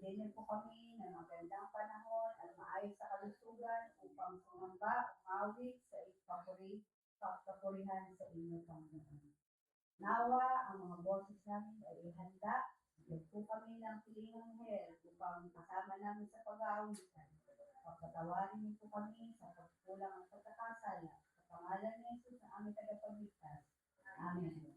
bigyan niyo po kami ng magandang panahon at maayos sa kalusugan upang sumamba, umawit sa kapurihan sa inyo, Panginoon. Nawa ang mga boses namin ay ihanda. Bigyan po kami ng pilingang hel upang kasama namin sa pag-aawitan. Pagpatawarin niyo po kami sa pagkulang at pagkakasala. Sa pangalan ni Jesus na aming tagapagligtas. Amen.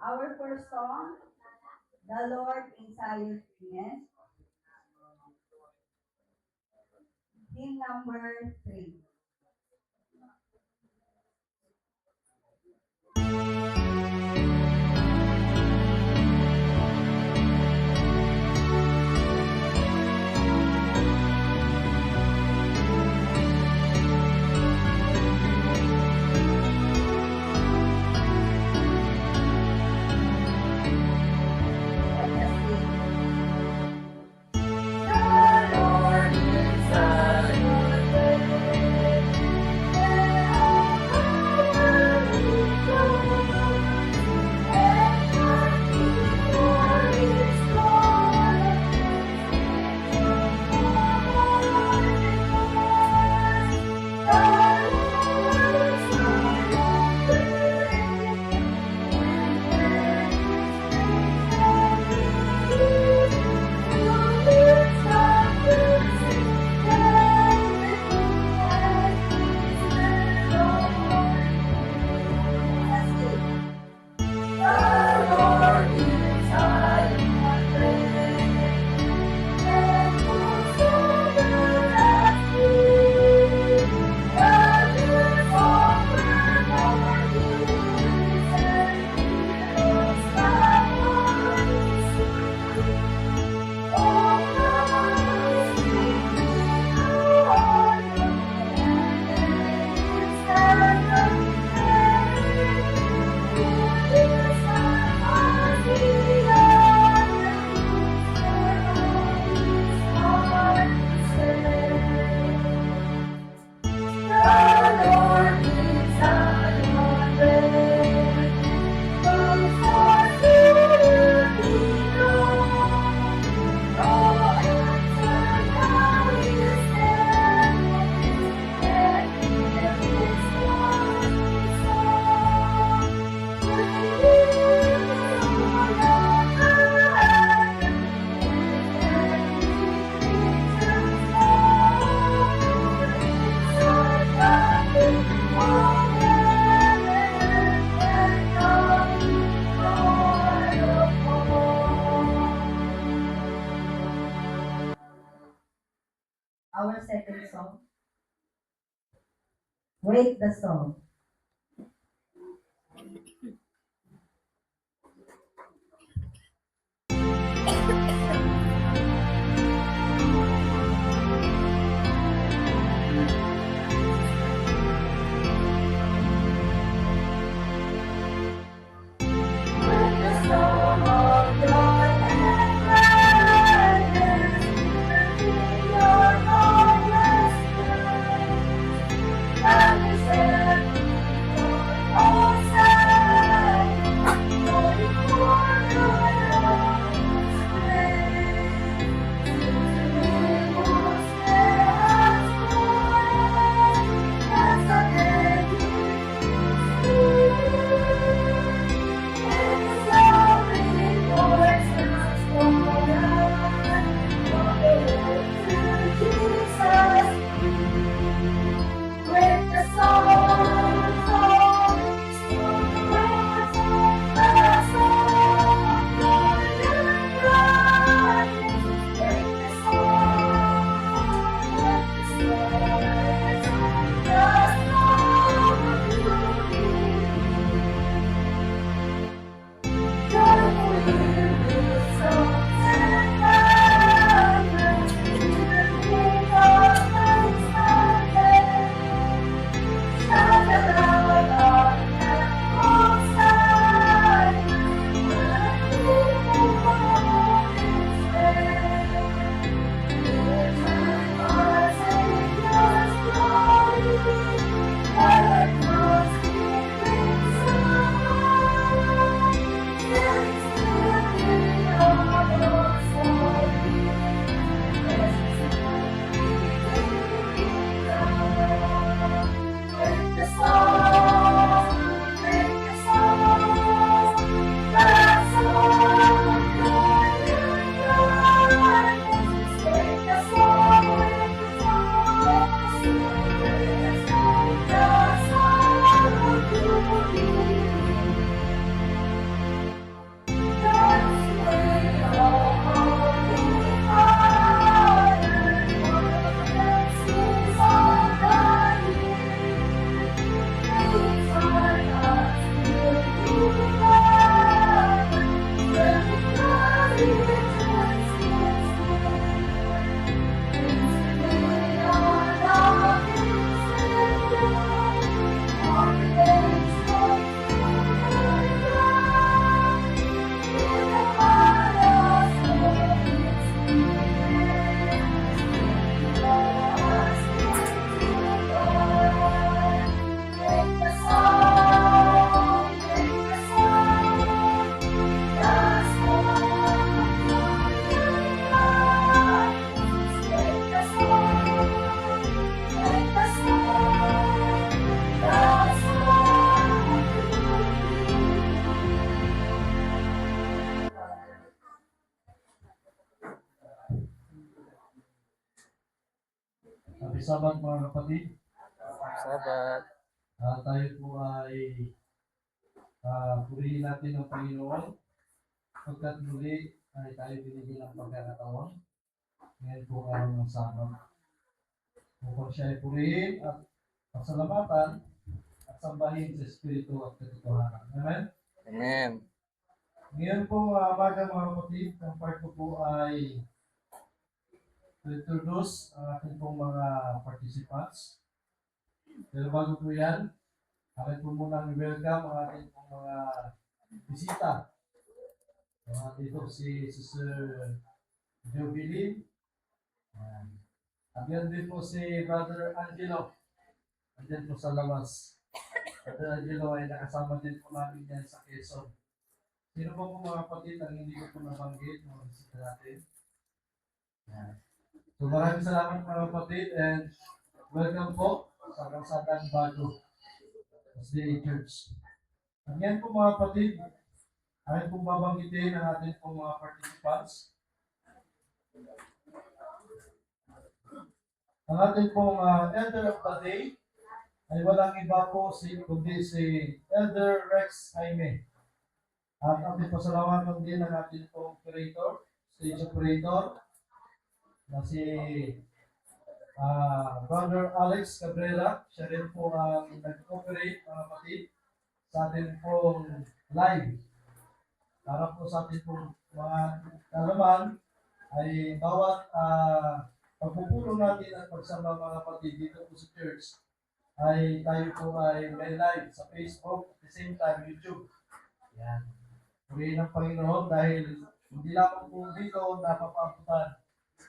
Our first song, The Lord in Zion's Goodness, hymn number 3. Our second song, Wait the Song. Happy Sabbath mga kapatid. Sabat. Tayo po ay purihin natin ang Panginoon. Pagkat muli ay tayo binigyan ng pagkakataon. Ngayon po araw ng Sabbath. Upang siya ay purihin at pasalamatan at sambahin sa Espiritu at katotohanan. Amen? Amen. Ngayon po umaga mga kapatid, ang part ko po ay to introduce ang ating pong mga participants. Pero bago po yan, akin po munang welcome ang ating pong mga bisita. Dito si Sister Jubilin. At yan din po si Brother Angelo. Andyan po sa labas. Brother Angelo ay nakasama din po namin yan sa Quezon. Sino po po mga kapatid ang hindi ko po nabanggit mga bisita natin? Yan. So maraming salamat mga kapatid and welcome po sa Kalsadang Bago SDA Church. At yan po mga kapatid, akin pong babanggitin ang ating pong mga participants. Ang ating pong Elder of the Day ay walang iba po kundi si Elder Rex Jaime. At ating pasalamatan din ang ating pong operator, stage operator, na si Brother Alex Cabrera. Siya rin po ang nag-operate mga kapatid sa ating pong live. Para po sa ating pong mga kalaman ay bawat pagpupulong natin at pagsama mga kapatid dito po sa church ay tayo po ay may live sa Facebook at the same time YouTube. Yan. Purihin ng Panginoon dahil hindi lamang po dito napapabutan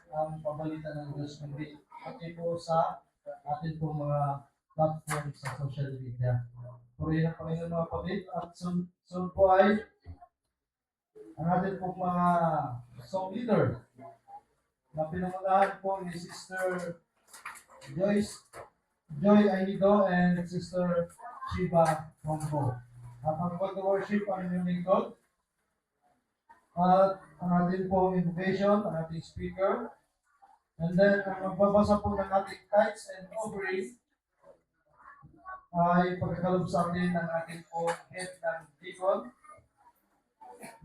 ang pabalita ng Diyos kundi pati po sa ating pong mga platform sa social media. Purihin ng Panginoon mga kapatid at soon po ay ang ating pong mga song leader na pinangunahan po ni Sister Joy Aido and Sister Shiva Mongo. At ang pag-worship ang inyong lingkod. At ang ating pong invocation, ang ating speaker. And then, ang magbabasa po ng ating tithes and offering ay pagkakalog sa atin ng ating pong head ng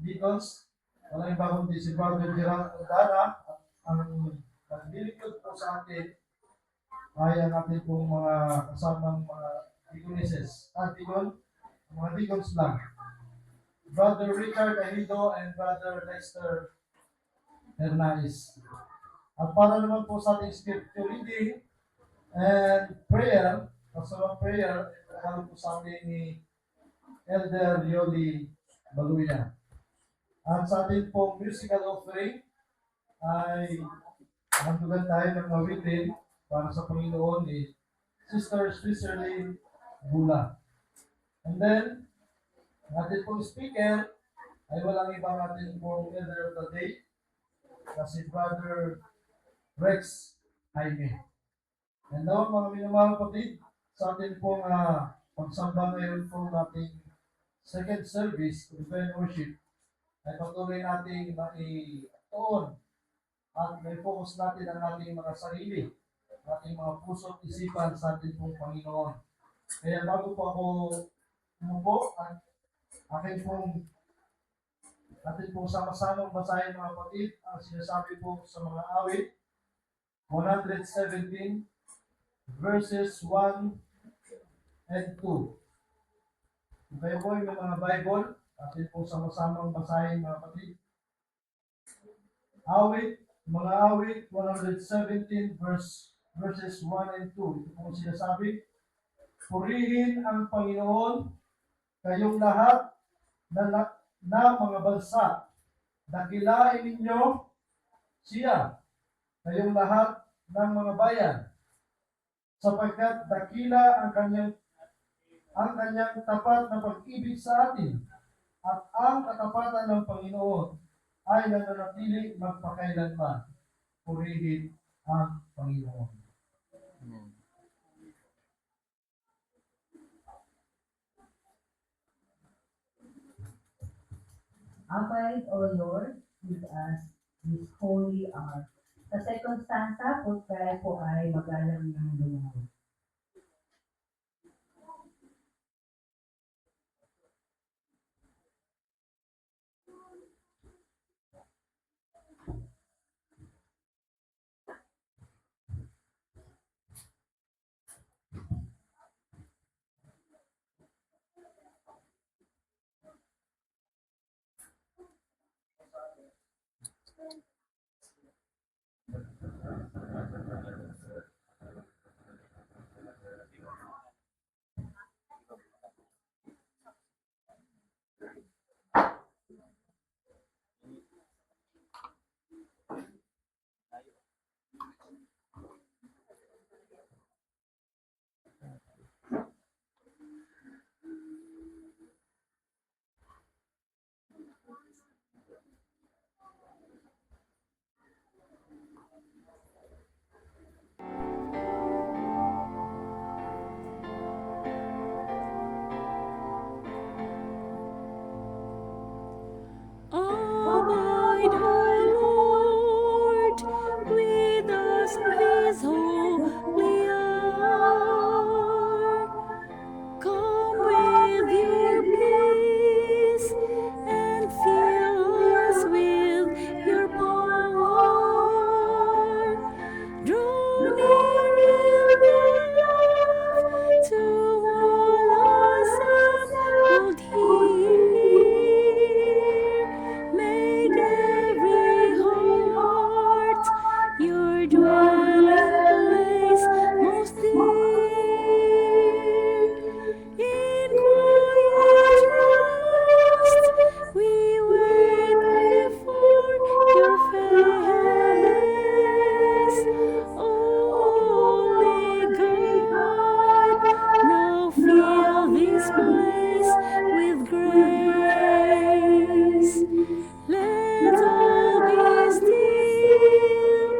deacons. Walang iba kundi si Brother Gerald Odara. At ang pagdilikod po sa atin ay ang ating pong mga kasamang mga deaconesses. Mga deacons lang. Brother Richard Ahido and Brother Lester Hernandez. At para naman po sa ating scripture reading and prayer, kasamang prayer, ipagkakalog po sa atin ni Elder Yoli Baluya. At sa ating pong musical offering ay hantugan tayo ng mawitin para sa Panginoon ni Sister Switzerland Bula. And then, ang ating pong speaker ay walang ibang ating pong Elder of the Day na si Brother Rex Jaime. And now, mga minamahal kapatid, sa ating pong pagsamba ngayon po ating second service to divine worship ay patuloy nating maituon at may focus natin ang ating mga sarili ating mga puso at isipan sa ating pong Panginoon. Kaya bago po ako umupo at atin pong sama-samang basahin mga kapatid ang sinasabi po sa mga awit 117 verses 1 and 2. Kung kayo po ay may mga Bible, atin pong sama-samang basahin mga kapatid. Mga awit 117 verses 1 and 2. Ito po sinasabi, purihin ang Panginoon, kayong lahat na mga bansa. Dakilain ninyo siya, kayong lahat ng mga bayan, sapagkat dakila ang kanyang tapat na pag-ibig sa atin, at ang katapatan ng Panginoon ay nananatili magpakailanman. Purihin ang Panginoon. Amen. Abide, O Lord, with us this holy hour. Sa second stanza po, tayo po ay magalang ng lumaw. Abide, O Lord, with us this holy hour. Come with your peace and fill us with your power. Draw near in love to all assembled here. Make every heart your dwelling place most dear. In quiet trust we wait before your face, O holy God. Now fill this place with grace. Let all be still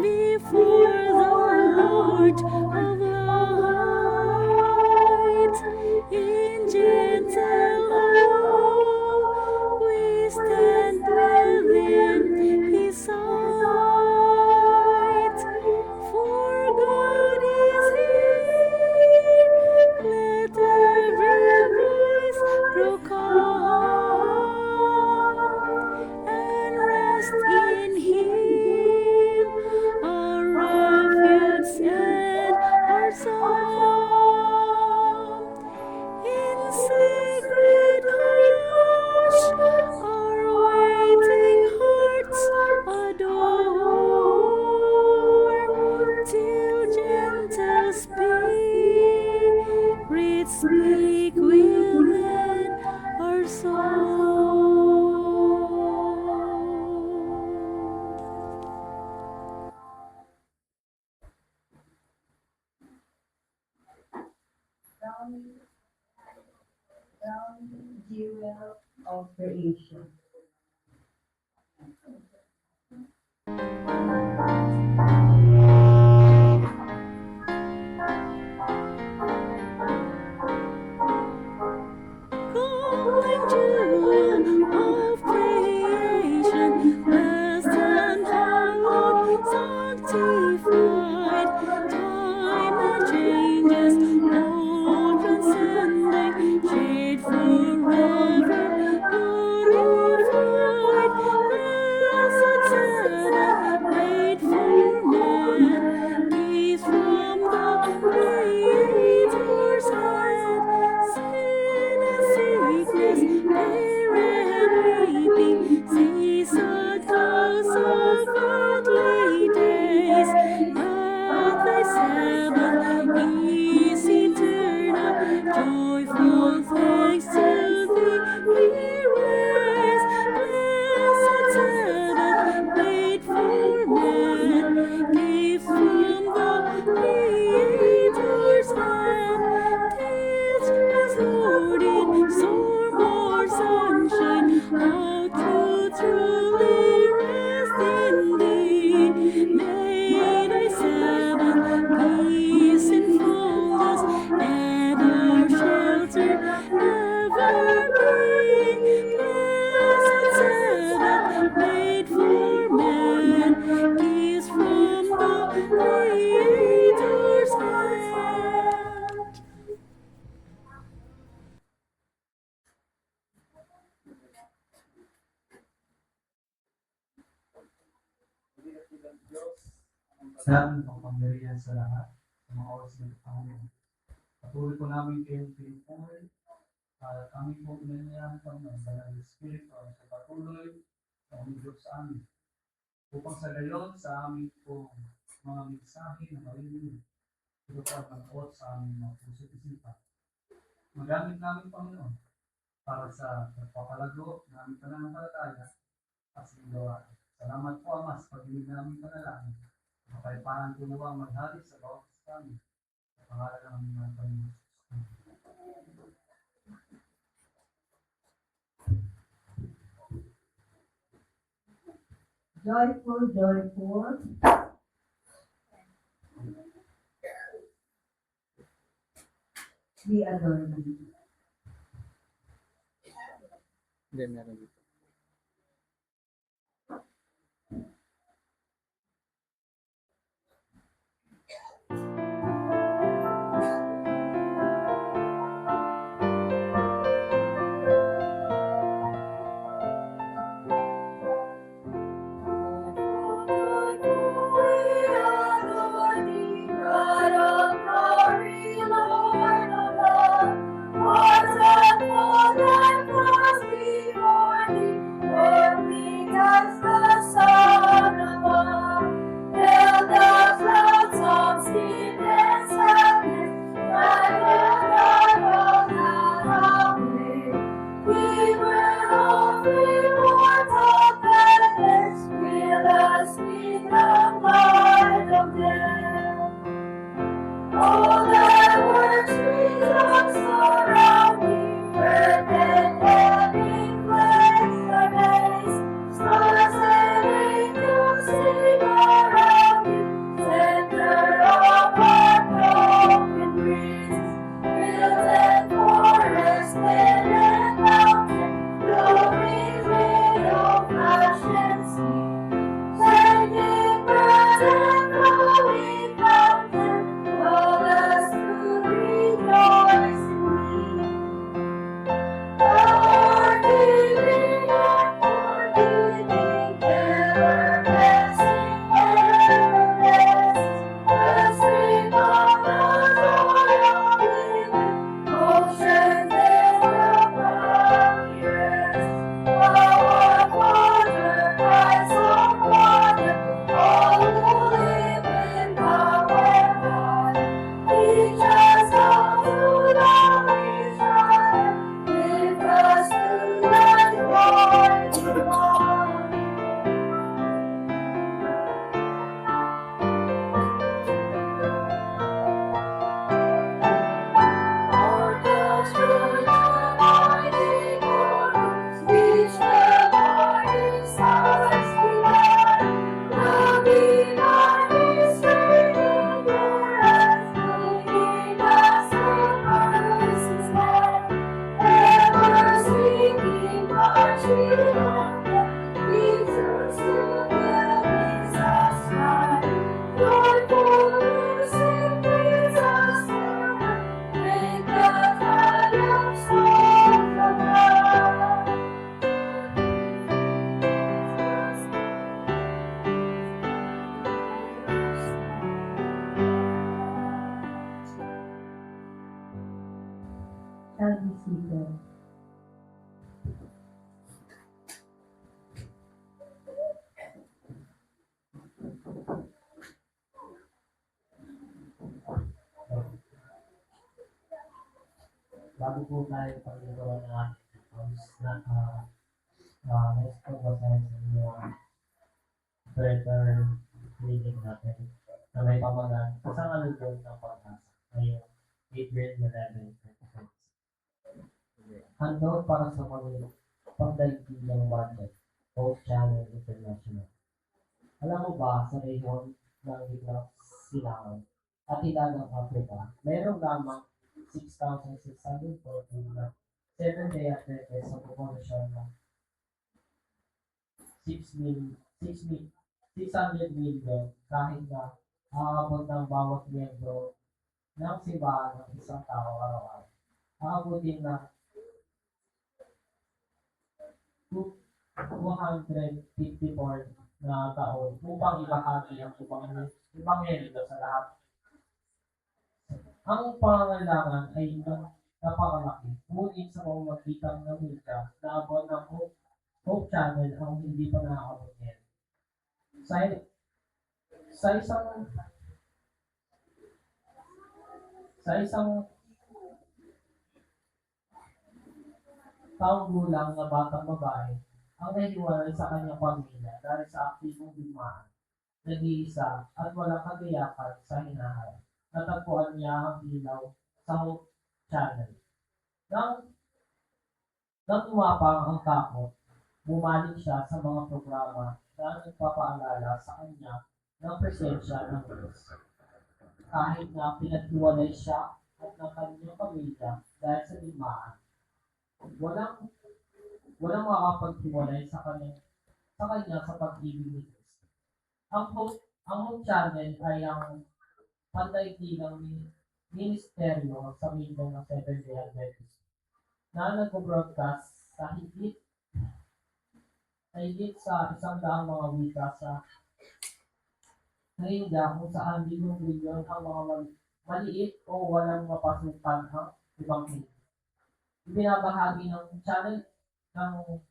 before the Lord of light. In gentle awe we stand within His sight. For God is here. Let every voice grow calm and rest in Him, our refuge and our song. In sacred hush, our waiting hearts adore, till gentle spirits speak within our soul. Crowning jewel of creation. Golden jewel of creation, blessed and hallowed, sanctified, ng Diyos, sa aming pangpangirihan sa lahat, sa mga oras ng Panginoon. Patuloy po namin kayong pinupuri at kami po inanyayahan kami ng Banal na Espiritu sa patuloy na umigos sa amin. Upang sa gayon sa amin po mga mensahe na maririnig, ito po ang mag-uot sa aming mga puso at isipan. Magamit namin, Panginoon, para sa pagpapalago ng aming pananampalataya at sa gawa. Salamat po, Ama, sa pag-ibig namin panalangin. Kapayapaan po nawa ang maghari sa bawat isa sa amin. Sa pangalan ng aming mga Panginoon. Joyful, joyful. Be adorned. Hindi, meron dito. Shall be seated. Bago po tayo pag-igawa ng ating house na next po basahin sa inyo ang prayer reading natin na may pamagat kasama lubos ng pag-asa ngayong April 11, 2026. Handog para sa pagdaigdig ng budget, Hope Channel International. Alam mo ba sa rehiyon ng Gitnang Silangan at Hilagang Africa, mayroong lamang 6,614 na 7-day athlete sa populasyon ng 600 million kahit na aabot ng bawat miyembro ng simbahan ng isang tao araw-araw. Aabutin na 254 na taon upang ibahagi ang Ebanghelyo sa lahat. Ang pangangailangan ay napakalaki, ngunit sa pamamagitan ng media, naabot ng Hope Channel ang hindi pa nakakabot ngayon. Sa isang sa isang taong gulang na batang babae ang nahiwalay sa kanyang pamilya dahil sa aktibong digmaan, nag-iisa at walang kagayakan sa hinaharap. Natagpuan niya ang ilaw sa Hope Channel. Nang umapang ang takot, bumalik siya sa mga programa na nagpapaalala sa kanya ng presensya ng Diyos. Kahit na pinaghiwalay siya at ng kanyang pamilya dahil sa digmaan, walang makakapaghiwalay sa kanya sa pag-ibig ni Kristo. Ang Hope Channel ay ang pandaigdigang ministeryo sa Mindanao ng Seventh-day Adventist na nag-broadcast sa higit sa 100 mga wika sa India kung saan bilyon-bilyon ang mga maliit o walang mapasukan ang Ebanghelyo. Ibinabahagi ng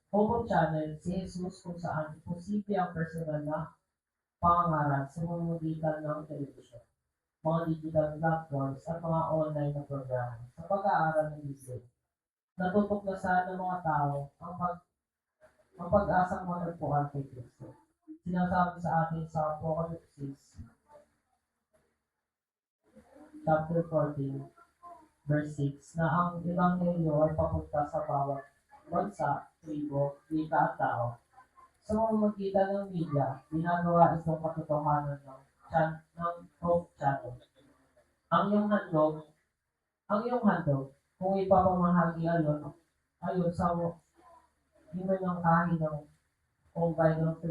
Hope Channel si Jesus kung saan posible ang personal na pangangaral sa pamamagitan ng telebisyon, mga digital platforms at mga online na programa sa pag-aaral ng Biblia. Natutuklasan ng mga tao ang pag-asang matagpuan kay Kristo. Sinasabi sa atin sa Apocalypse chapter 14, verse 6, na ang Ebanghelyo ay papunta sa bawat bansa, tribo, wika at tao. Sa pamamagitan ng media, ginagawa itong katotohanan ng Hope Channel. Ang iyong handog, kung ipapamahagi ayon sa himanangkahi ng Combined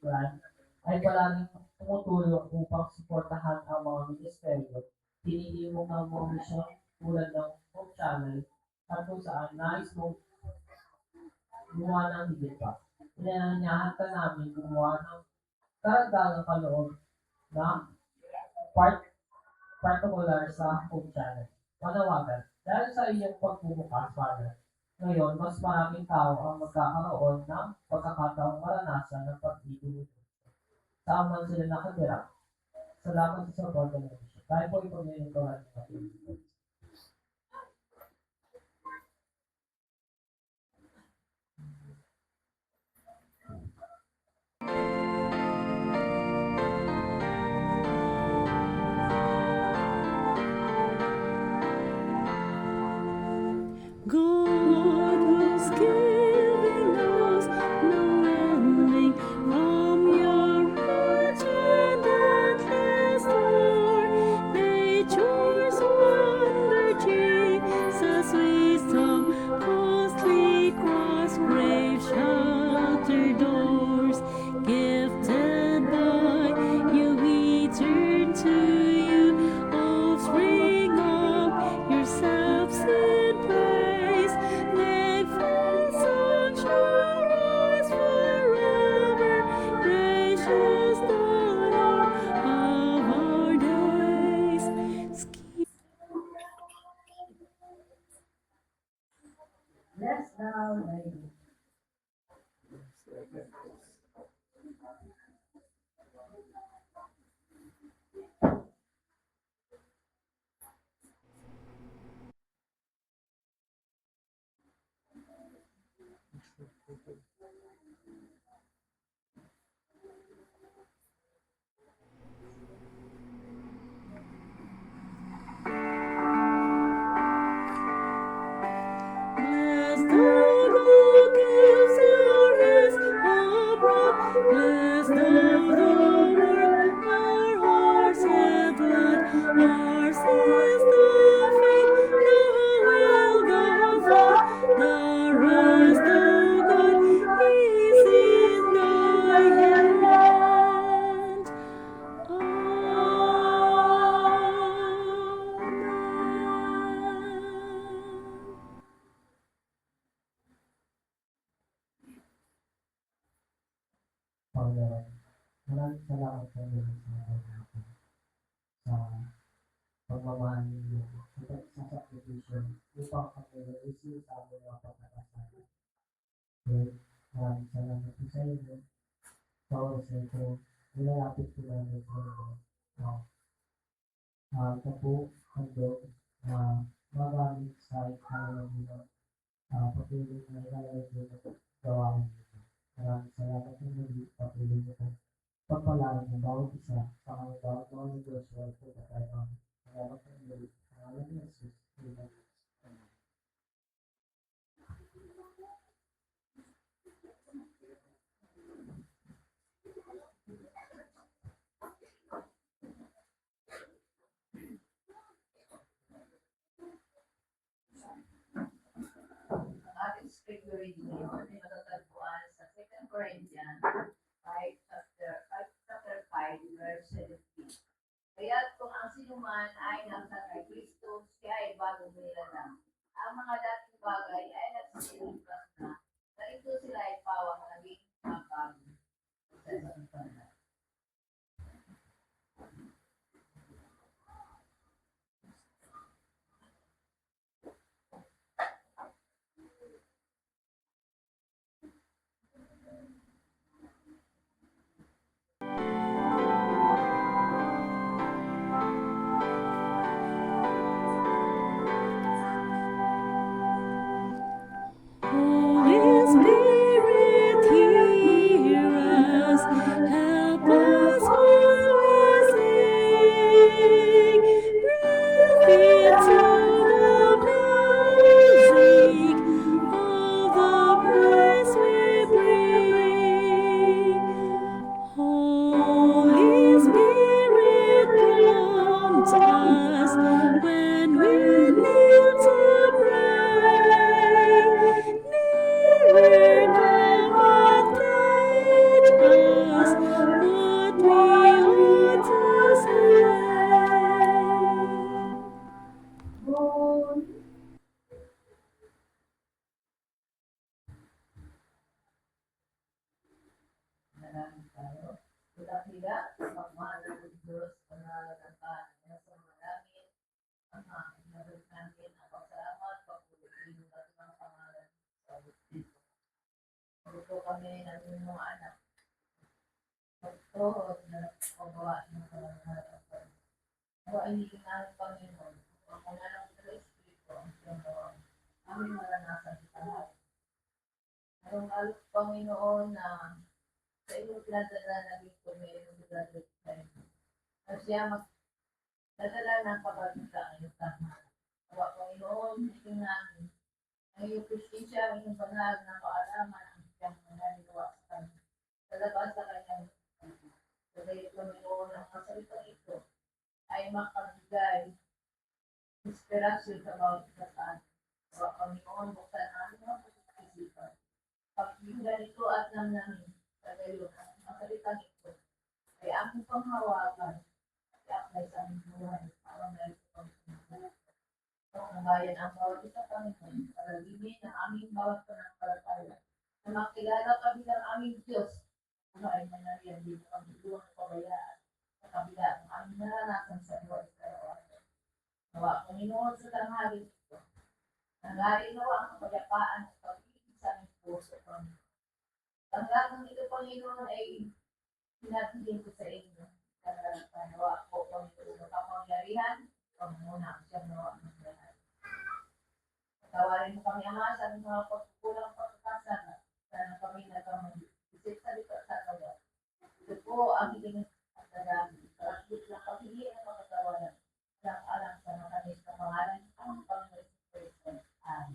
Plan, ay palaging tumutulong upang suportahan ang mga ministeryo, pinili mo ng mga misyon tulad ng Hope Channel at kung saan nais mong gumawa ng higit pa. Inanyayahan ka namin gumawa ng karagdagang kaloob na particular sa Hope Channel. Manawagan, dahil sa iyong pagbubukas, Father, ngayon, mas maraming tao ang magkakaroon ng pagkakataong maranasan ng pag-ibig. Saan man sila nakatira. Salamat sa support ng mission. Tayo po ipag-iintuhan ng pag-ibig. God who's giving us no ending from your rich and endless Lord. Nature's wonder, Jesus' wisdom, costly cross, grave shelter doors, gifted by you, we turn to you, offspring of yourselves in praise. Thankful sunshine rise forever, gracious daughter of our days. Bless thou thy Lord. Bless the Lord who gives your rest abroad. Bless the Lord, our hearts and blood. Ours is the faith, the will go forth. The rest of God is Maraming salamat po din sa mga natin sa pagmamahal ninyo sa sakripisyo upang kami receive sa aming mga pagkakasala. Lord, maraming salamat po sa inyo. Sa oras na ito, nilalapit po namin sa inyo. Ito po handog na maraming sa ikalang nyo. Patuloy na ilalagay nyo na gawain nyo. Maraming salamat po muli. Patuloy nyo po pagpalaan ng bawat isa sa aming bawat mga negosyo at pagkakaiba. Salamat po muli. Salamat ni Jesus. Amen. Ang ating scripture reading ngayon ay matatagpuan sa 2 Corinthians 5, chapter 5, verse 17. Kaya't kung ang sinuman ay nasa kay Kristo, siya ay bagong nilalang. Ang mga dating bagay ay nagsisilipas na, na ito sila ay pawang naging mabago. Sa isang tanda. Holy Spirit, hear us, help us while we sing. Breathe into the music of the praise we bring. Holy Spirit, prompt us when we kneel to pray. Nearer come and teach us what we ought to say. Maraming tayo. Kita-kita, pagmahal ng Diyos, pangalan ng Panginoon niya sa mga namin, ang aking nabalik namin ang pagsalamat, pagpulitin at ng pangalan sa Diyos. Ito kami ng inyong mga anak. Pagtuhod na pagawa ng kalangharapan. Nawa ay higing namin Panginoon, ang pangalan ng Espiritu ang siyang gawa. Aming maranasan sa lahat. Mayroong alok Panginoon na sa iyong pinadala na dito may iyong pinadala sa inyo. Na siya magdadala ng kapagkita ang iyong tama. Nawa Panginoon, higing namin. Ang iyong presensya, ang iyong banal na kaalaman ang siyang mananigawa sa kanya. Sa labas sa kanyang sa iyong Panginoon, ang masalitang ito ay makabigay inspirasyon sa bawat isa sa atin. Nawa Panginoon, buksan namin ang pag-isipan. Pagkinggan ito at namin sa gayon ang masalitang ito ay aming panghawakan at i-apply sa aming buhay para may pagkakas. Pagkabayan ang bawat isa Panginoon para limin ang aming bawat pananampalataya na makilala ka bilang aming Diyos na ay manariyan din ang pagduduwang pabayaan sa kabila ng aming naranasan sa buhay sa araw-araw. Nawa Panginoon sa tanghali ito, nangyari nawa ang kapayapaan at pag-ibig sa aming puso Panginoon. Ang lahat ng ito, Panginoon, ay pinagpilin ko sa inyo. Nawa po, Panginoon, kapangyarihan, Panginoon, ang siyang nawa ng lahat. Patawarin mo kami, Ama, sa aming mga pagkukulang pagkakasala. Sana kami nagkamag-isip sa likod sa kanya. Ito po ang hiling at nadami. Karakit ng paghihi ng pagkatawanan. Alang-alang sa matamis na pangalan ang Panginoon Kristo. Amen.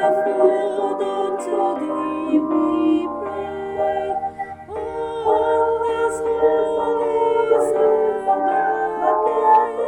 Heavenly Father, to thee we pray. On this holy Sabbath day,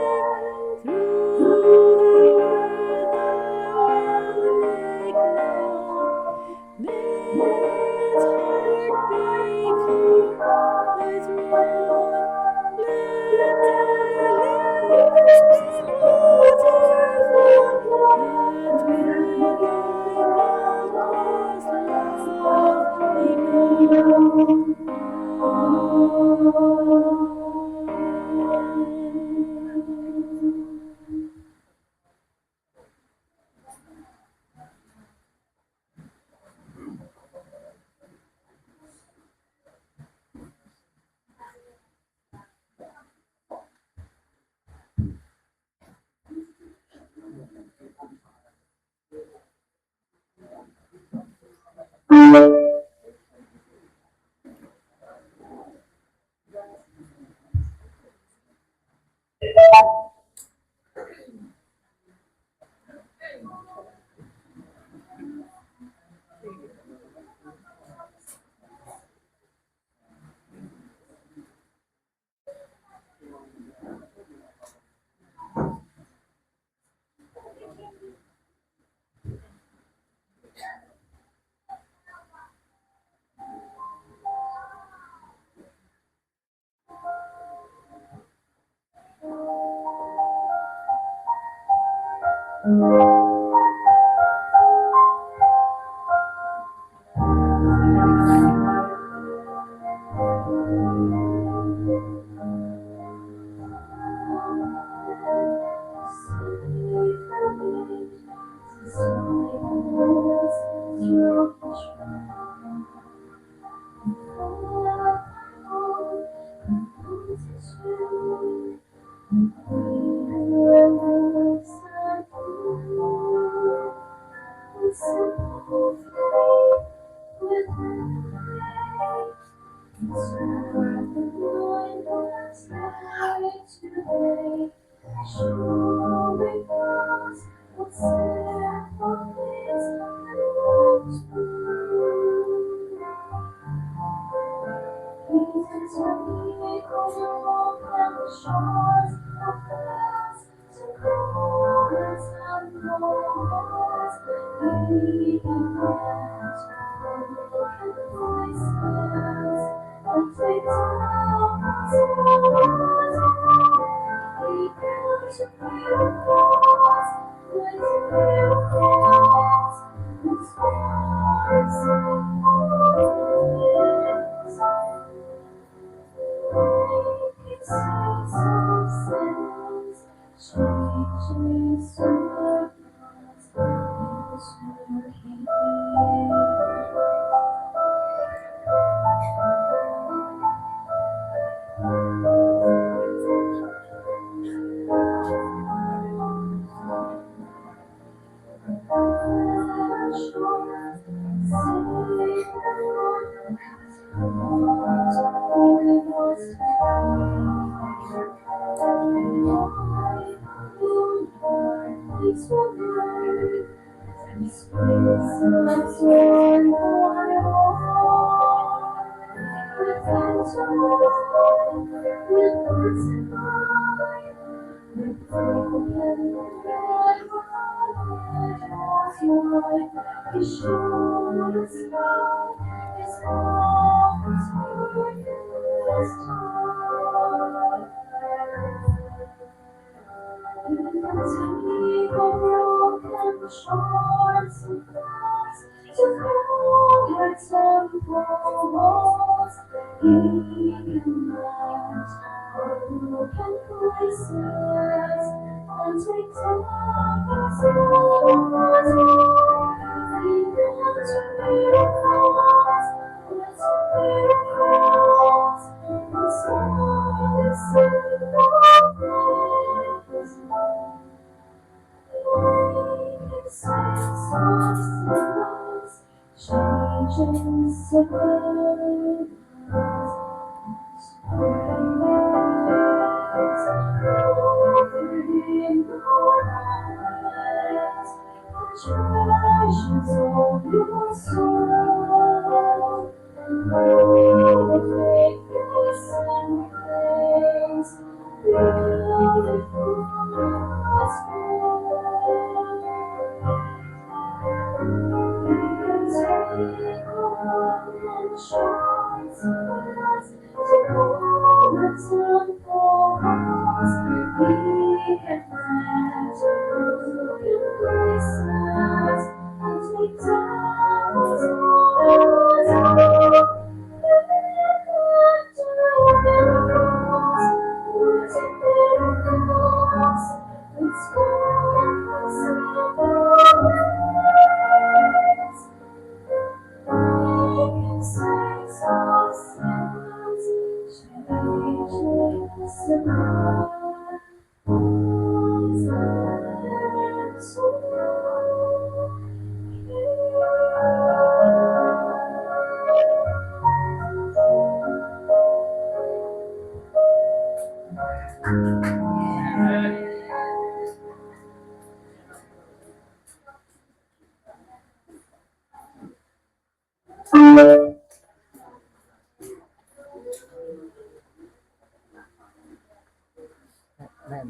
Ayan.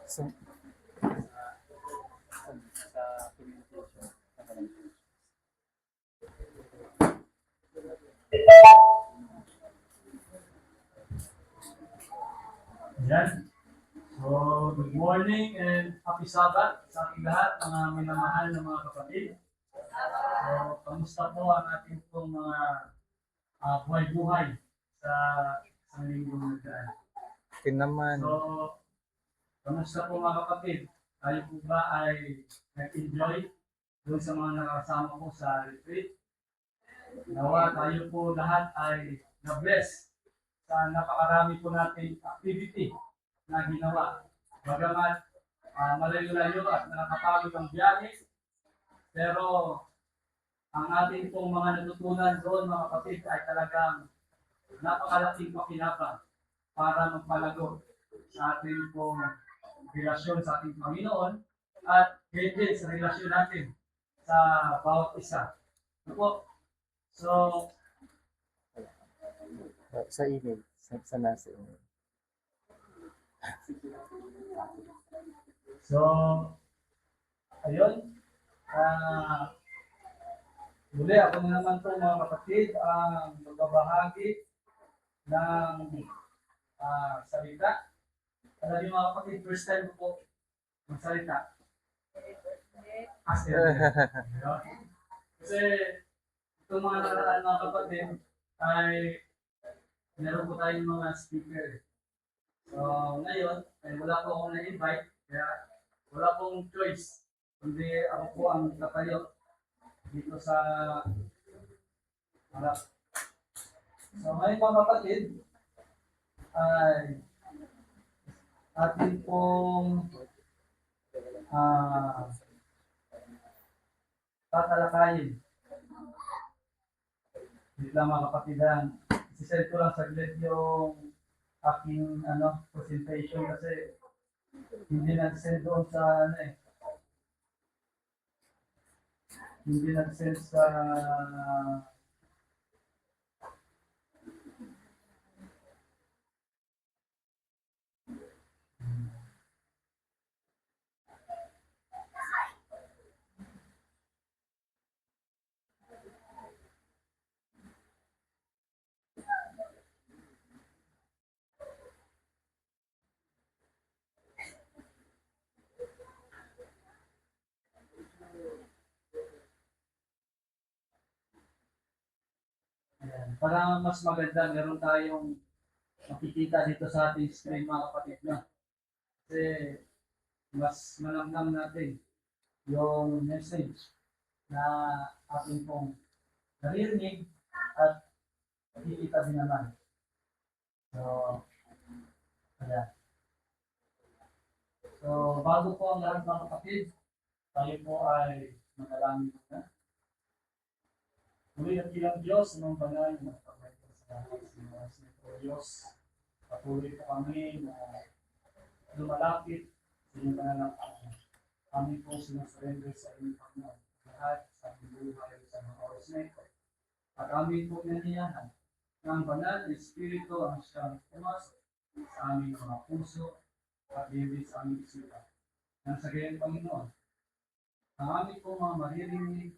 So, sa communication. Yan. So, good morning and happy Sabbath sa ating lahat, mga minamahal na mga kapatid. So, kamusta po ang ating pong mga buhay-buhay sa isang linggong nagdaan? akin naman. So, kamusta po mga kapatid? Tayo po ba ay nag-enjoy doon sa mga nakasama ko sa retreat? Nawa tayo po lahat ay na-bless sa napakarami po nating activity na ginawa. Bagamat malayo-layo at nakakapagod ang biyahe, pero ang ating pong mga natutunan doon mga kapatid ay talagang napakalaking pakinabang para magpalago sa ating pong relasyon sa ating Panginoon at din sa relasyon natin sa bawat isa. Ano po? So, Sa email. Sa nasa email. so, ayun. Muli ako na naman po mga kapatid ang magbabahagi ng salita. Alam niyo mga kapatid, first time ko po magsalita. As Kasi itong mga nakaraan mga kapatid ay meron po tayong mga speaker. So ngayon, ay wala po akong na-invite, kaya wala pong choice. Kundi ako po ang tatayo dito sa harap. So ngayon mga kapatid, ay atin pong tatalakayin. Dito lang mga kapatidan. Isisend ko lang saglit yung aking presentation kasi hindi nag-send doon sa hindi nag-send sa ayan. Para mas maganda, meron tayong makikita dito sa ating screen mga kapatid na. Kasi mas malamnam natin yung message na ating pong naririnig at nakikita din naman. So, ayan. So, bago po ang lahat mga kapatid, tayo po ay manalangin muna. Muli at ilang Diyos, ng banal na pagkakas sa lahat sa mga sinito Diyos. Patuloy po kami na lumalapit sa inyong pananampalataya. Kami po sinasurrender sa inyong Panginoon. Lahat sa aming buhay sa mga oras na ito. At kami po naniyahan ng banal na Espiritu ang siyang pumasok sa aming mga puso at hindi sa aming isipan. Nang sa gayong Panginoon, ang aming po mga maririnig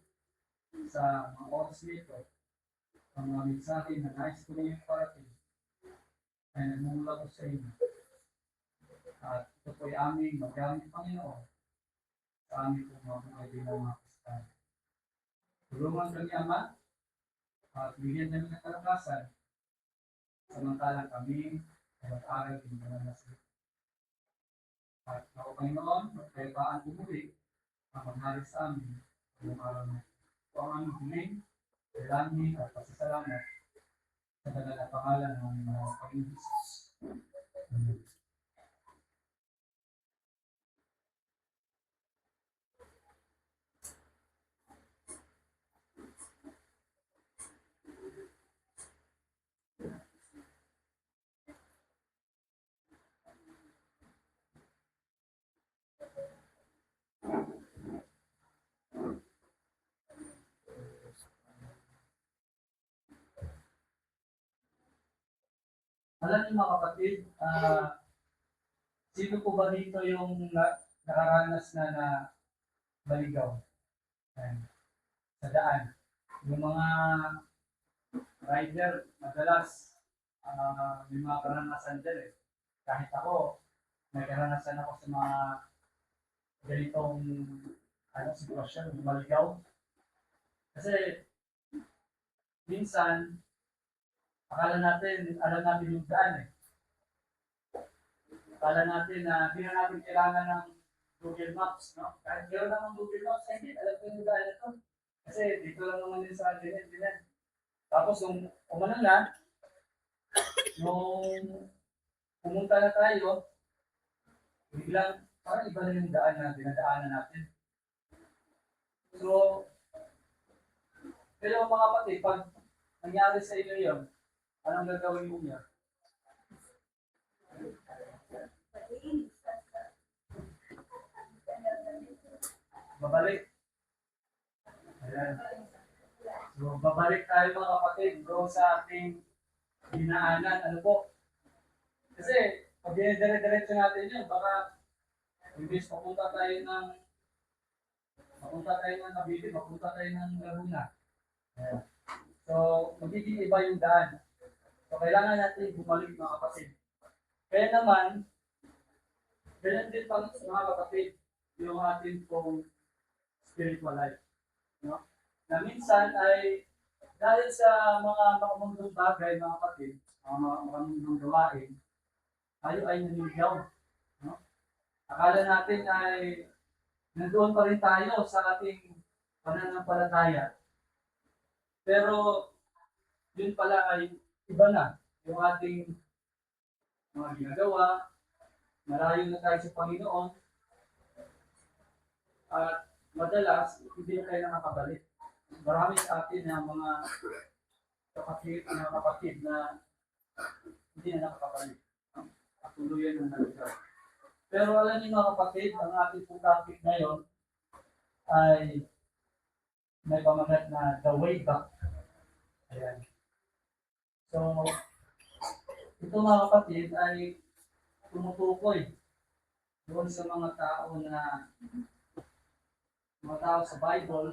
sa mga oras nito, ang mga mensahe na nais ko rin parating ay nagmumula ko sa inyo. At ito po ay aming magamit Panginoon sa amin pong mga buhay bilang mga Kristiyano. Tulungan kami, Ama, at bigyan kami ng kalakasan samantalang kami ay mag-aaral din naman na sa at ako, Panginoon, magkayapaan umuwi ang maghari sa amin ngayong araw na ito. Ito ang aming huling, dalangin at pasasalamat sa banal na pangalan ng aming mga Panginoon Jesus. Amen. Alam niyo mga kapatid, sino po ba dito yung nakaranas na maligaw? Ayan, sa daan. Yung mga rider, madalas may mga karanasan din eh. Kahit ako, may karanasan ako sa mga ganitong sitwasyon, maligaw. Kasi minsan, akala natin, alam natin yung daan eh. Akala natin na hindi na natin kailangan ng Google Maps, no? Kahit gano'n naman Google Maps, hindi, alam ko yung daan na to. Kasi dito lang naman din sa dinet. Tapos nung umano na, nung pumunta na tayo, biglang parang iba na yung daan na dinadaanan natin. So, pero mga kapatid, pag nangyari sa inyo yun, anong gagawin mo niya? Babalik. Ayan. So, babalik tayo mga kapatid bro sa ating dinaanan. Ano po? Kasi, pag dire-diretso natin yun, baka imbis mapunta tayo ng Cavite, mapunta tayo ng Laguna. Ayan. So, magiging iba yung daan. So, kailangan natin bumalik mga kapatid. Kaya naman, ganyan din pang mga kapatid, yung ating pong spiritual life. No? Na minsan ay dahil sa mga makamundong bagay, mga kapatid, mga makamundong gawain, tayo ay naniligaw. No? Akala natin ay nandoon pa rin tayo sa ating pananampalataya. Pero yun pala ay iba na yung ating mga ginagawa, malayo na tayo sa Panginoon, at madalas hindi na tayo nakakabalik. Marami sa atin na mga kapatid na hindi na nakakabalik. At tuluyan ng naligaw. Pero alam niyo mga kapatid, ang ating pong topic ngayon ay may pamagat na the way back. Ayan. So, ito mga kapatid ay tumutukoy doon sa mga tao sa Bible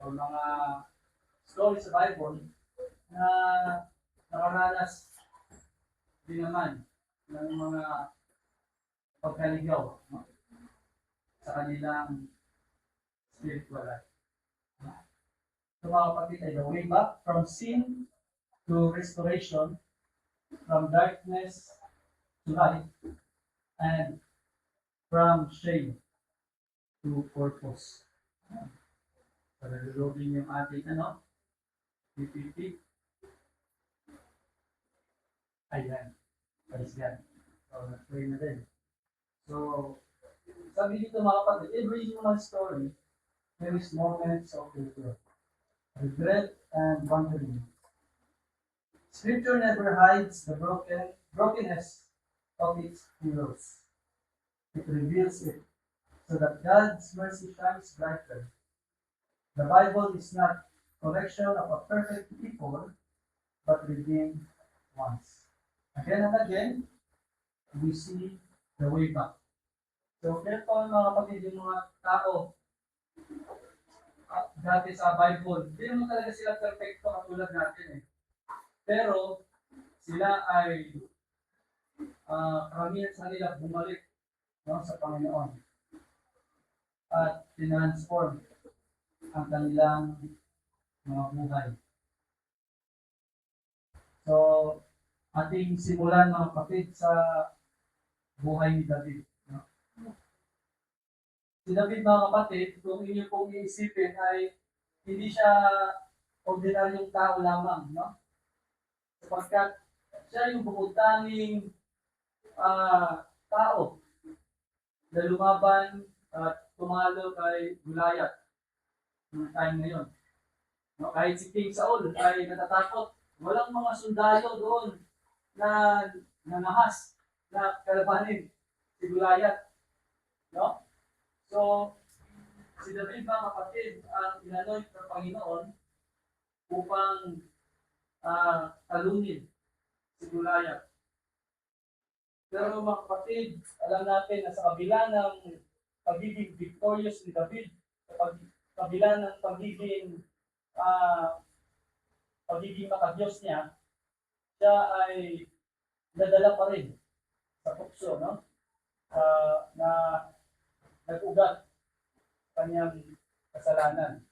o mga story sa Bible na nakaranas din naman ng mga pagkaligaw, no? Sa kanilang spiritual life. So mga kapatid ay the way back from sin to restoration, from darkness to light, and from shame to purpose. So nalulogin yung ating PPP. Ayan. Praise God. So nag-pray na din. So, sabi dito mga kapatid, every human story, there is moments of regret and wandering. Scripture never hides the brokenness of its heroes. It reveals it so that God's mercy shines brighter. The Bible is not collection of a perfect people, but redeemed ones. Again and again, we see the way back. So, kaya po mga kapatid, yung mga tao dati sa Bible, hindi naman talaga sila perfecto katulad natin eh. Pero, sila ay karamihan sa nila bumalik sa Panginoon. at tinransform ang kanilang mga buhay. So, ating simulan mga kapatid sa buhay ni David. No? Si David mga kapatid, kung inyo pong iisipin ay hindi siya ordinaryong tao lamang, no? Sapagkat siya yung bukod tanging tao na lumaban at tumalo kay Goliath noong time na yun. No? Kahit si King Saul ay natatakot, walang mga sundalo doon na nangahas na kalabanin si Goliath. No? So, si David mga kapatid ang inanoint ng Panginoon upang talunin si Goliath. Pero mga kapatid, alam natin na sa kabila ng pagiging victorious ni David, sa kabila ng pagiging makadiyos niya, siya ay nadala pa rin sa tukso, no? Na nag-ugat kanyang kasalanan.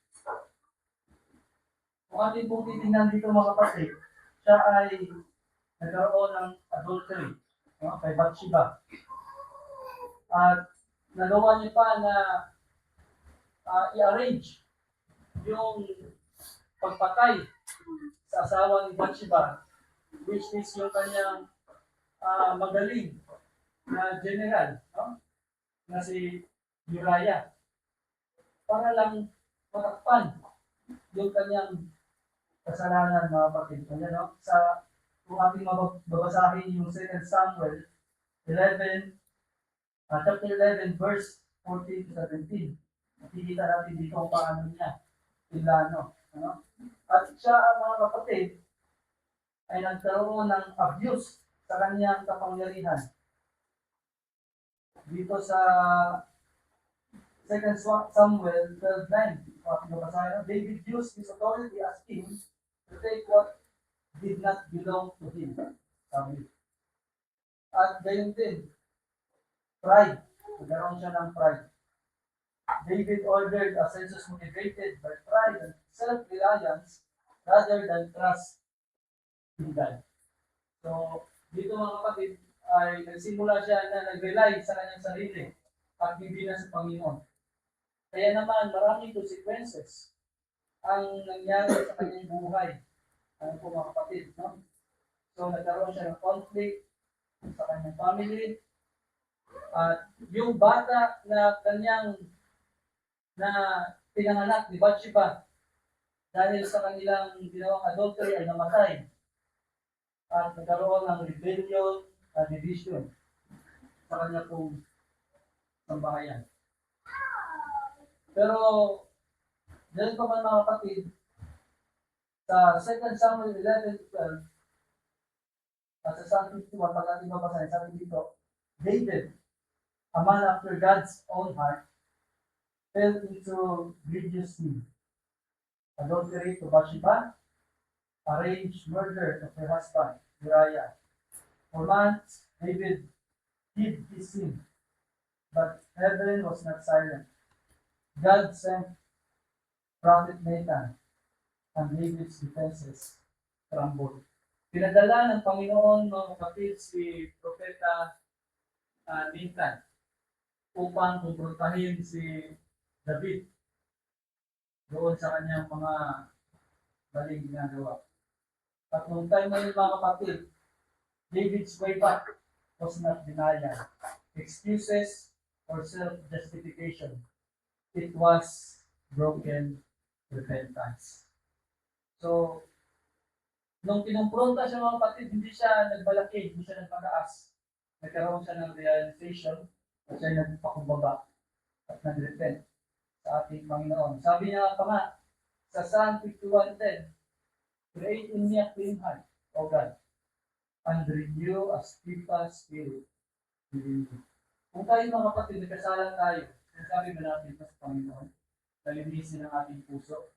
Kung ating pong titingnan dito mga kapatid, siya ay nagkaroon ng adultery, no? Kay Bathsheba. At nagawa niya pa na i-arrange yung pagpatay sa asawa ni Bathsheba, which is yung kanyang magaling na general, no? Na si Uriah, para lang matakpan yung kanyang kasalanan mga kapatid. No? Kung ating mababasahin yung 2 Samuel 11, chapter 11, verse 14 to 17, makikita natin dito kung paano niya pinlano. Ano? At siya, mga kapatid, ay nagkaroon ng abuse sa kanyang kapangyarihan. Dito sa 2 Samuel 12:9, David used his authority as king to take what did not belong to him. Sabi. At gayon din, pride. Nagkaroon siya ng pride. David ordered a census motivated by pride and self-reliance rather than trust in God. So, dito mga kapatid, ay nagsimula siya na nag-rely sa kanyang sarili at hindi na sa Panginoon. Kaya naman, maraming consequences ang nangyari sa kanyang buhay. Ano po mga kapatid, no? So, nagkaroon siya ng conflict sa kanyang family. At yung bata na kanyang pinanganak ni Bathsheba dahil sa kanilang ginawang adultery ay namatay. At nagkaroon ng rebellion at division sa kanya pong sambahayan. Pero, dahil pa man mga kapatid, sa 2 Samuel 11:12, at sa Psalm 51, pag ating mabasahin, sabi dito, David, a man after God's own heart, fell into grievous sin. Adultery to Bathsheba, arranged murder of her husband, Uriah. For months, David hid his sin, but heaven was not silent. God sent Prophet Nathan, and David's defenses crumbled. Pinadala ng Panginoon mga kapatid si Propeta Nathan upang kumprontahin si David doon sa kanyang mga maling ginagawa. At noong time na yun mga kapatid, David's way back was not denial, excuses, or self-justification. It was broken repentance. So, nung kinumpronta siya mga kapatid, hindi siya nagbalaki, hindi siya nagpagaas. Nagkaroon siya ng realization at siya nagpakumbaba at nag-repent sa ating Panginoon. Sabi niya pa nga, sa Psalm 51:10, create in me a clean heart, O God, and renew a steadfast spirit within me. Kung tayo mga kapatid, nagkasalan tayo, sinasabi ba natin sa Panginoon, nalinisin ang ating puso.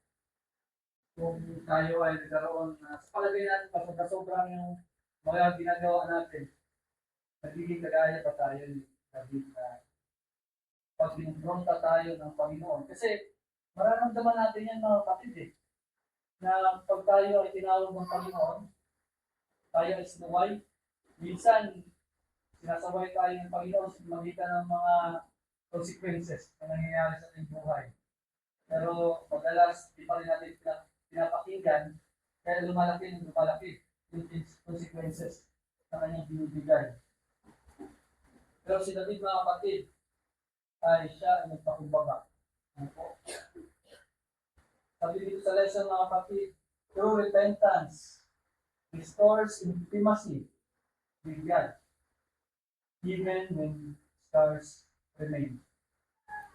Kung tayo ay nagkaroon sa palagay natin, kapag sobrang yung mga ginagawa natin, nagiging kagaya pa tayo ni David na pag pinumpronta tayo ng Panginoon. Kasi mararamdaman natin yan mga kapatid na pag tayo ay tinawag ng Panginoon, tayo ay sinuway, minsan sinasaway tayo ng Panginoon sa magitan ng mga consequences na nangyayari sa ating buhay. Pero madalas, di pa rin natin pinapakinggan, kaya lumalaki yung consequences na kanyang binibigay. Pero si David mga kapatid, ay siya ay nagpakumbaga. Ano po? Sabi dito sa lesson mga kapatid, true repentance restores intimacy with God, even when scars remain.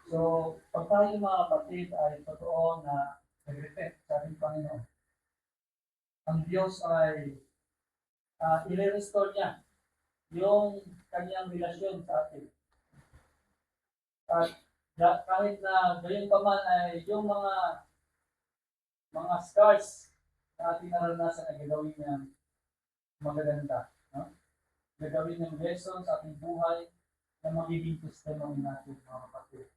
So, pag tayo mga kapatid ay totoo na nag-repent sa ating Panginoon, ang Diyos ay i-restore niya yung kanyang relasyon sa atin. At kahit na gayon pa man ay yung mga scars na ating naranasan ay gagawin niya magaganda. No? Gagawin niyang lesson sa ating buhay na magiging testimony natin mga kapatid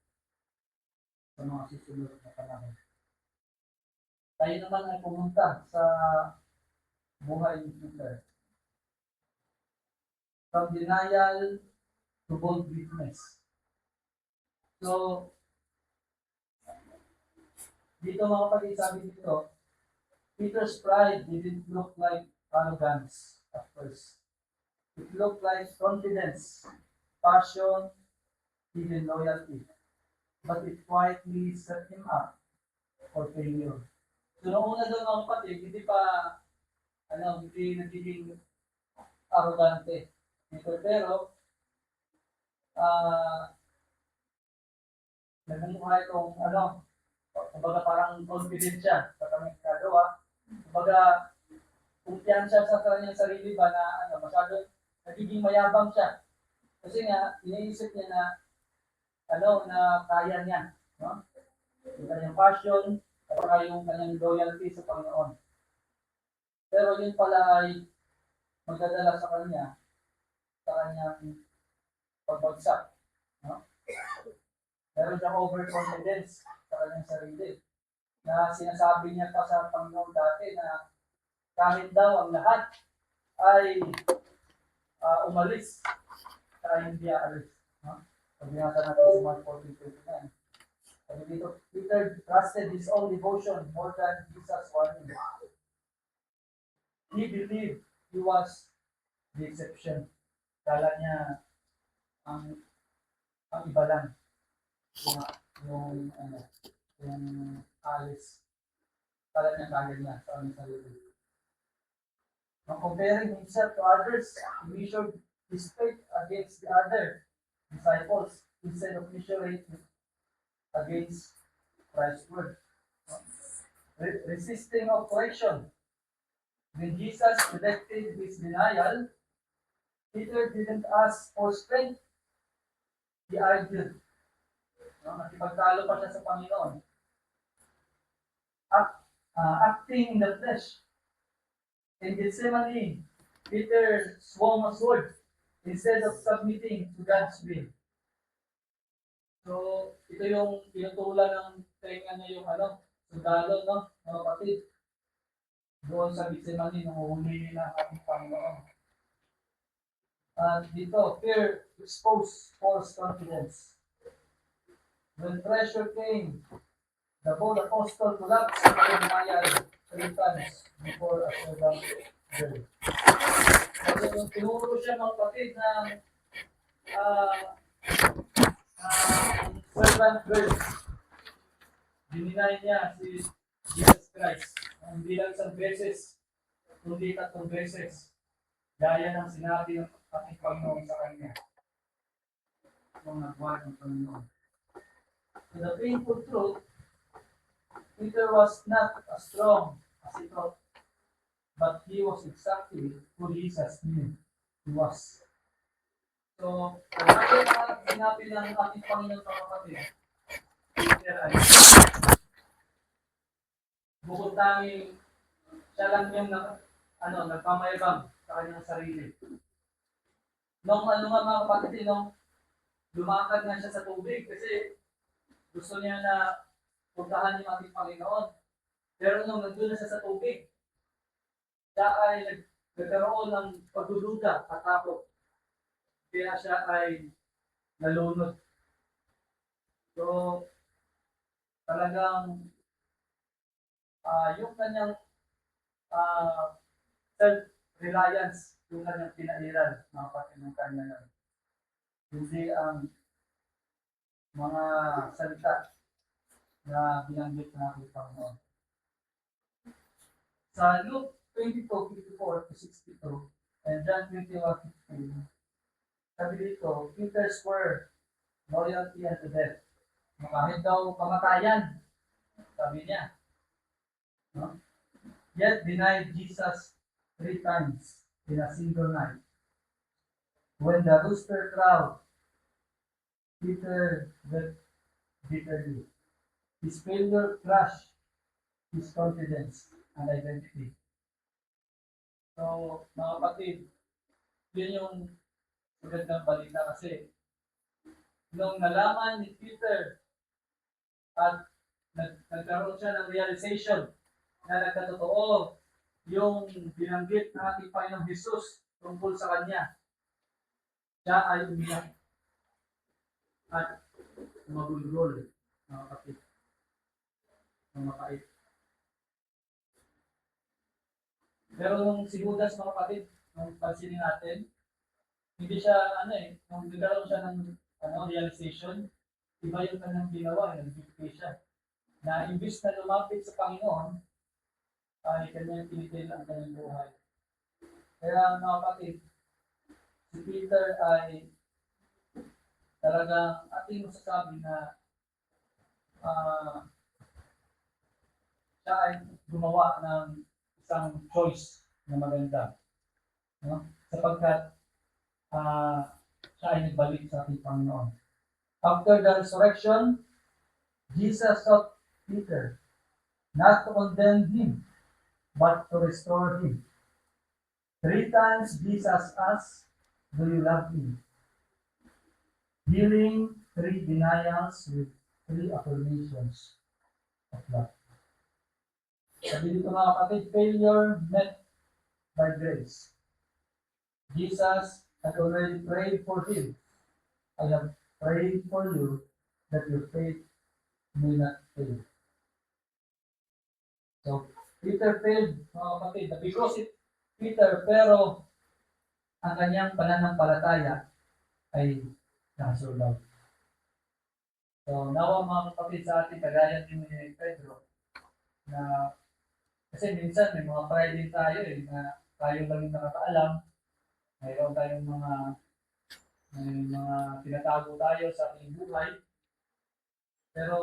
sa mga susunod na panahon. Tayo naman ay pumunta sa buhay ni Peter. From denial to bold witness. So, dito mga kapatid, sabi dito, Peter's pride didn't look like arrogance at first. It looked like confidence, passion, even loyalty. But it quietly set him up for failure. So, noong una doon mga kapatid, hindi nagiging arrogante. Pero, nagmumukha itong kumbaga parang confident siya sa kanyang ginagawa. Kumbaga, kumpiyansa sa kanyang sarili ba na masyado nagiging mayabang siya. Kasi nga, iniisip niya na na kaya niya. No? Yung kanyang passion, at saka yung kanyang loyalty sa Panginoon. Pero yun pala ay magdadala sa kanyang pagbagsak. No? Meron siyang overconfidence sa kanyang sarili. Na sinasabi niya pa sa Panginoon dati na kahit daw ang lahat ay umalis, kaya hindi aalis. No? Pag-binasa natin sa Mark 14:29. Sabi dito, Peter trusted his own devotion more than Jesus' warning. He believed he was the exception. Kala niya ang iba lang. Yung alis. Kala niya kaya niya sa aming sarili. Now, comparing himself to others, he measured his faith against the other disciples instead of measuring it against Christ's word. Resisting oppression. When Jesus rejected his denial, Peter didn't ask for strength. He argued. Nakipagtalo pa siya sa Panginoon. Acting in the flesh. In Gethsemane, Peter swung a sword instead of submitting to God's will. So, ito yung tinutulan ng tenga niya yung sundalo, no? Mga kapatid. Doon sa Gethsemane, nanguhuli nila ang ating Panginoon. Dito, fear exposed false confidence. When pressure came, the bold apostle collapsed in denial 3 times before a servant girl. So, yung tinuro siya mga kapatid ng servant girl, dininay niya si Jesus Christ. Hindi lang isang beses, kundi 3 beses. Gaya ng sinabi ng ating Panginoon sa kanya. Nung nagwag ng Panginoon. So the painful truth, Peter was not as strong as he thought, but he was exactly who Jesus knew he was. So, kaya na sinabi ng ating Panginoon sa kapatid, Peter ay bukod tanging siya lang yung nagpamayabang sa kanyang sarili. Nung mga kapatid, lumakad na siya sa tubig kasi gusto niya na puntahan yung ating Panginoon. Pero nung nandun na siya sa tubig, siya ay nagkaroon ng pagdududa at takot. Kaya siya ay nalunod. So, talagang yung kanyang self-reliance, yung kanyang pinairal, mga kapatid kanya na. Hindi ang mga salita na binanggit na ating Panginoon. Sa Luke 22:54-62 and John 21:15, sabi dito, Peter swore loyalty unto death. Kahit daw kamatayan, sabi niya. No? Yet denied Jesus 3 times in a single night. When the rooster crowed, Peter wept bitterly. His failure crushed his confidence and identity. So, mga kapatid, yun yung magandang balita kasi nung nalaman ni Peter at nagkaroon siya ng realization na nagkatotoo yung binanggit ng ating Panginoong Jesus tungkol sa kanya, siya ay umiyak at magulgol, mga kapatid, ng mapait. Pero nung si Judas, mga kapatid, nung pansinin natin, hindi siya, nung nagkaroon siya ng realization, iba yung kanyang ginawa, nag-gipay siya. Na imbis na lumapit sa Panginoon, ay kanyang tinitil ang kanyang buhay. Kaya mga kapatid, si Peter ay talagang ating masasabi na siya ay gumawa ng isang choice na maganda. No? Sapagkat siya ay nagbalik sa ating Panginoon. After the resurrection, Jesus sought Peter not to condemn him, but to restore him. 3 times Jesus asked, "Do you love me?" Healing 3 denials with 3 affirmations of love. Sabi dito mga kapatid, failure met by grace. Jesus had already prayed for him. I have prayed for you that your faith may not fail. So, Peter failed, mga kapatid, because Peter, pero ang kanyang pananampalataya ay nakasurvive. So, nawa mga kapatid sa ating kagaya din ni Pedro, na kasi minsan may mga pride din tayo na tayo lang yung nakakaalam, mayroon tayong mga tinatago tayo sa ating buhay. Pero,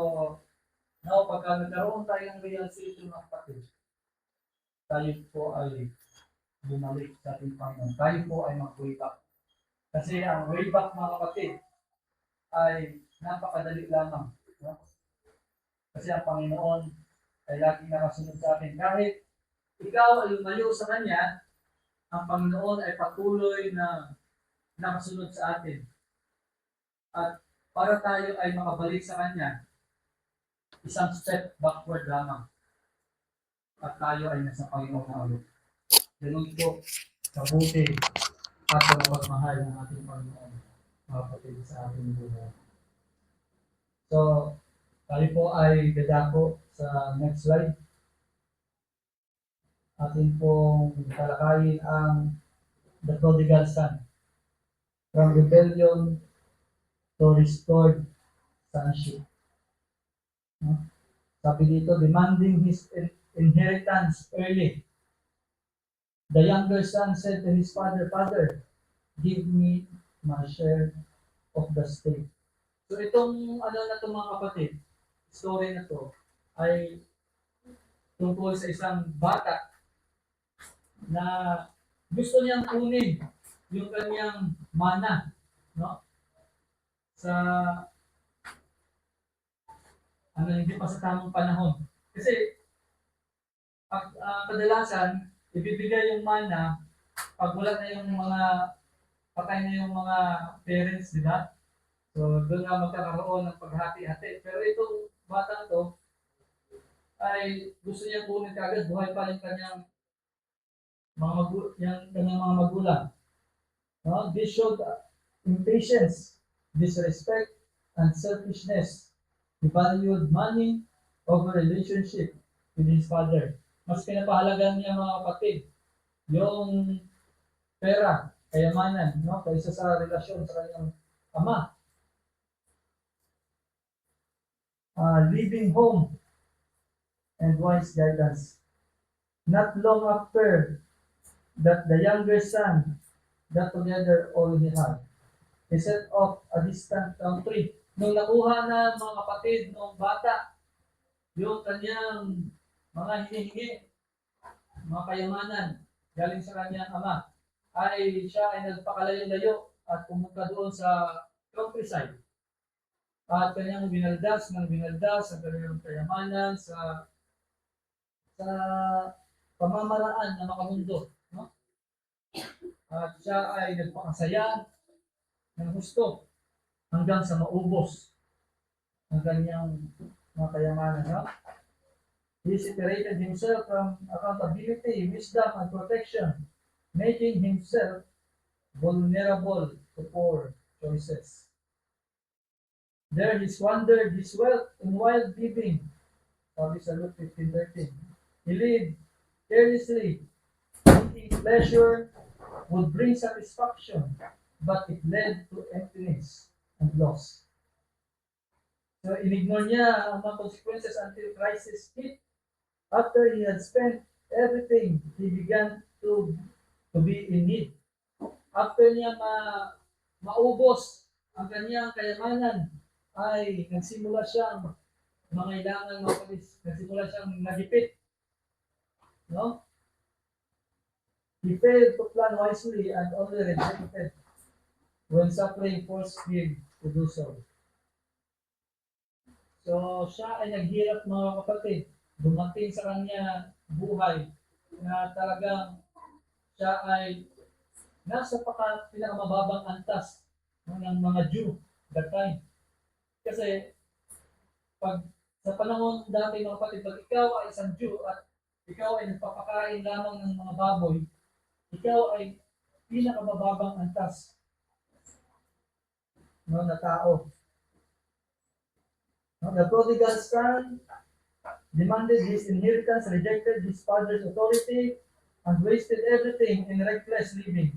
pagka nagkaroon tayo ng realization mga kapatid, tayo po ay bumalik sa ating Panginoon. Tayo po ay mag-way back. Kasi ang way back mga kapatid ay napakadali lamang. No? Kasi ang Panginoon ay laging nakasunod sa atin. Kahit ikaw ay lumayo sa Kanya, ang Panginoon ay patuloy na nakasunod sa atin. At para tayo ay makabalik sa Kanya, isang step backward lamang. At tayo ay nasa Panginoon na ulit. Ganun po, mabuti at mapagmahal ng ating Panginoon, mga kapatid sa ating buhay. So, tayo po ay dadako sa next slide. Atin pong talakayin ang the prodigal son. From rebellion to restored sonship. Sabi dito, demanding his inheritance early. The younger son said to his father, "Father, give me my share of the estate." So itong na to mga kapatid, story na to ay tungkol sa isang bata na gusto niyang kunin yung kanyang mana, no? Sa hindi pa sa tamang panahon. Kasi kadalasan ibibigay yung mana pag wala na yung mga patay na yung mga parents, di ba? So, doon na magkakaroon ng paghati-hati. Pero itong batang to, ay gusto niya kunin kagad, buhay pa yung kanyang mga magulang. No? This showed impatience, disrespect, and selfishness. He valued money over relationship with his father. Mas pinapahalagan niya mga kapatid yung pera, kayamanan, no? Kaysa sa relasyon sa kanyang ama. Leaving home and wise guidance. Not long after that, the younger son got together all he had. He set off a distant country. Nung nakuha na mga kapatid nung bata, yung kanyang mga hinihingi, mga kayamanan, galing sa kanyang ama, ay siya ay nagpakalayo-layo at pumunta doon sa countryside. At kanyang binaldas ang kanyang kayamanan sa pamamaraan na makamundo. No? At siya ay nagpakasaya ng gusto hanggang sa maubos ang kanyang mga kayamanan. No? He separated himself from accountability, wisdom, and protection, making himself vulnerable to poor choices. There he squandered his wealth in wild living. Sabi sa Luke 15:13. He lived carelessly, thinking pleasure would bring satisfaction, but it led to emptiness and loss. So inignore niya ang mga consequences until crisis hit. After he had spent everything, he began to be in need. After niya maubos ang kanyang kayamanan, ay nagsimula siyang mangailangan nagsimula siyang nagipit. No? He failed to plan wisely and only rejected when suffering forced him to do so. So, siya ay naghirap mga kapatid. Dumating sa kanya buhay na talagang siya ay nasa pinakamababang antas ng mga Jew that time. Kasi pag sa panahon dati mga kapatid, pag ikaw ay isang Jew at ikaw ay nagpapakain lamang ng mga baboy, ikaw ay pinakamababang antas na tao. The prodigal son demanded his inheritance, rejected his father's authority, and wasted everything in reckless living.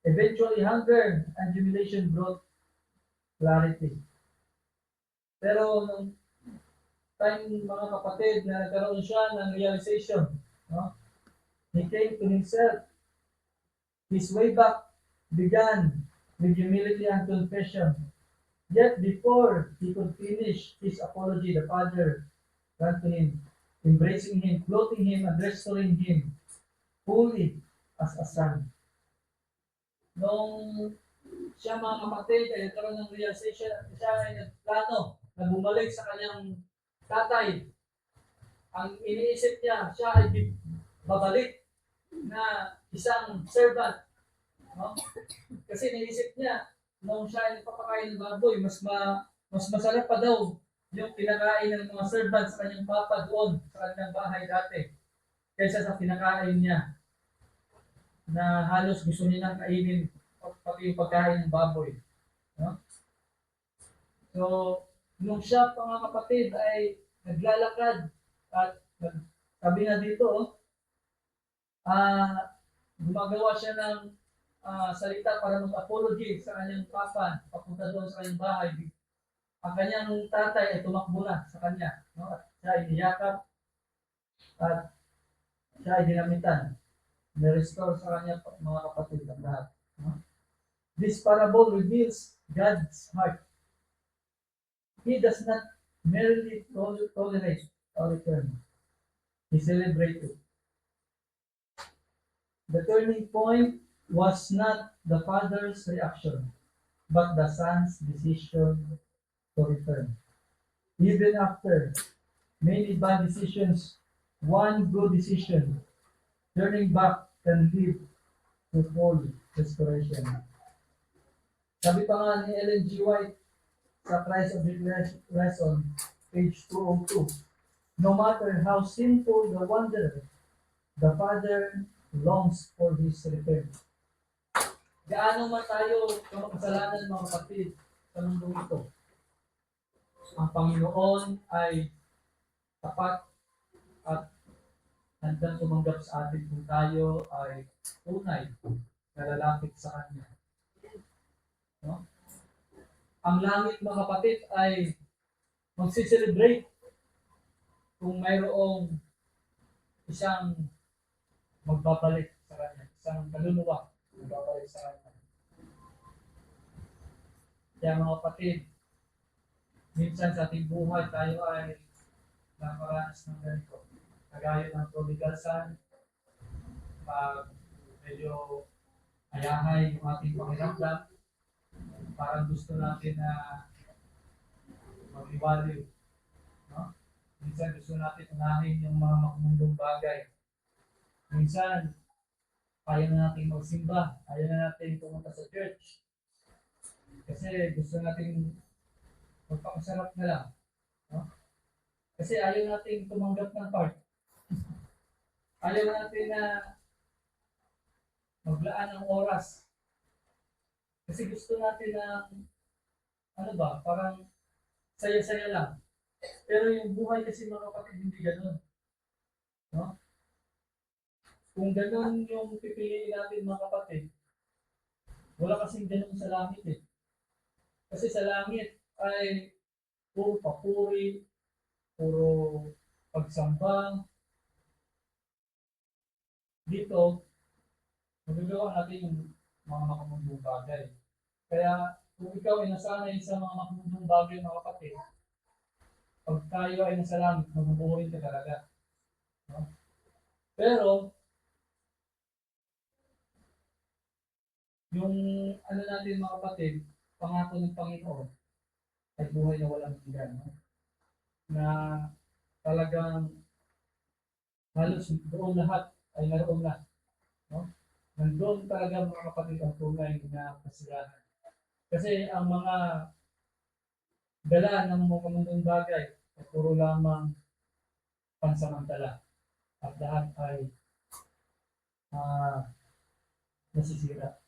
Eventually, hunger and humiliation brought clarity. Pero nung time mga kapatid na nagkaroon siya ng realization, no? He came to himself. His way back began with humility and confession. Yet before he could finish his apology, the father ran to him, embracing him, clothing him, and restoring him fully as a son. Nung siya mga kapatid ay nagkaroon ng realization, siya ay nagplano na bumalik sa kanyang tatay. Ang iniisip niya, siya ay babalik na isang servant. No? Kasi iniisip niya, nung siya ay nagpapakain ng baboy, mas masarap pa daw yung pinakain ng mga servant sa kanyang papa doon sa kanyang bahay dati kaysa sa pinakain niya na halos gusto niya nang kainin pati yung pagkain ng baboy. No? So, nung siya mga kapatid ay naglalakad at sabi na dito, gumagawa siya ng salita para mag-apology sa kanyang papa papunta doon sa kanyang bahay. Ang kanyang tatay ay tumakbo na sa kanya. No? At siya ay niyakap at siya ay dinamitan. Na-restore sa kanya mga kapatid ang lahat. No? This parable reveals God's heart. He does not merely tolerate or return. He celebrates it. The turning point was not the father's reaction, but the son's decision to return. Even after many bad decisions, one good decision, turning back can lead to full restoration. Sabi pa nga ni Ellen G. White, sa Christ of the Lesson, page 202. No matter how sinful the wanderer, the Father longs for his return. Gaano man tayo makasalanan mga kapatid sa mundong ito, ang Panginoon ay tapat at handang tumanggap sa atin kung tayo ay tunay na lalapit sa Kanya. No? Ang langit mga kapatid ay magsiselebrate kung mayroong isang magbabalik sa Kanya, isang kaluluwa magbabalik sa Kanya. Kaya mga kapatid, minsan sa ating buhay tayo ay nakaranas ng ganito. Kagaya ng prodigal son, pag medyo ayahay yung ating pakiramdam, parang gusto natin na mag-iwaliw. No? Minsan gusto natin unahin yung mga makumundong bagay. Minsan, ayaw na natin magsimba, ayaw na natin pumunta sa church. Kasi gusto natin magpakasarap na lang. No? Kasi ayaw natin tumanggap ng part. Ayaw natin na maglaan ng oras. Kasi gusto natin na, parang saya-saya lang. Pero yung buhay kasi mga kapatid, hindi ganun. No? Kung ganun yung pipiliin natin mga kapatid, wala kasing ganun sa langit eh. Kasi sa langit ay puro papuri, puro pagsamba. Dito, magagawa natin yung mga makamundong bagay. Kaya kung ikaw ay nasanay sa mga makamundong bagay mga kapatid, pag tayo ay nasa langit, mabubuhay ka talaga. No? Pero, yung natin mga kapatid, pangako ng Panginoon, ay buhay na walang hanggan. No? Na talagang halos doon lahat ay naroon na. No? Nandun talaga mga kapatid ang tunay na kasiyahan. Kasi ang mga dala ng mga kamundong bagay ay puro lamang pansamantala. At lahat ay nasisira.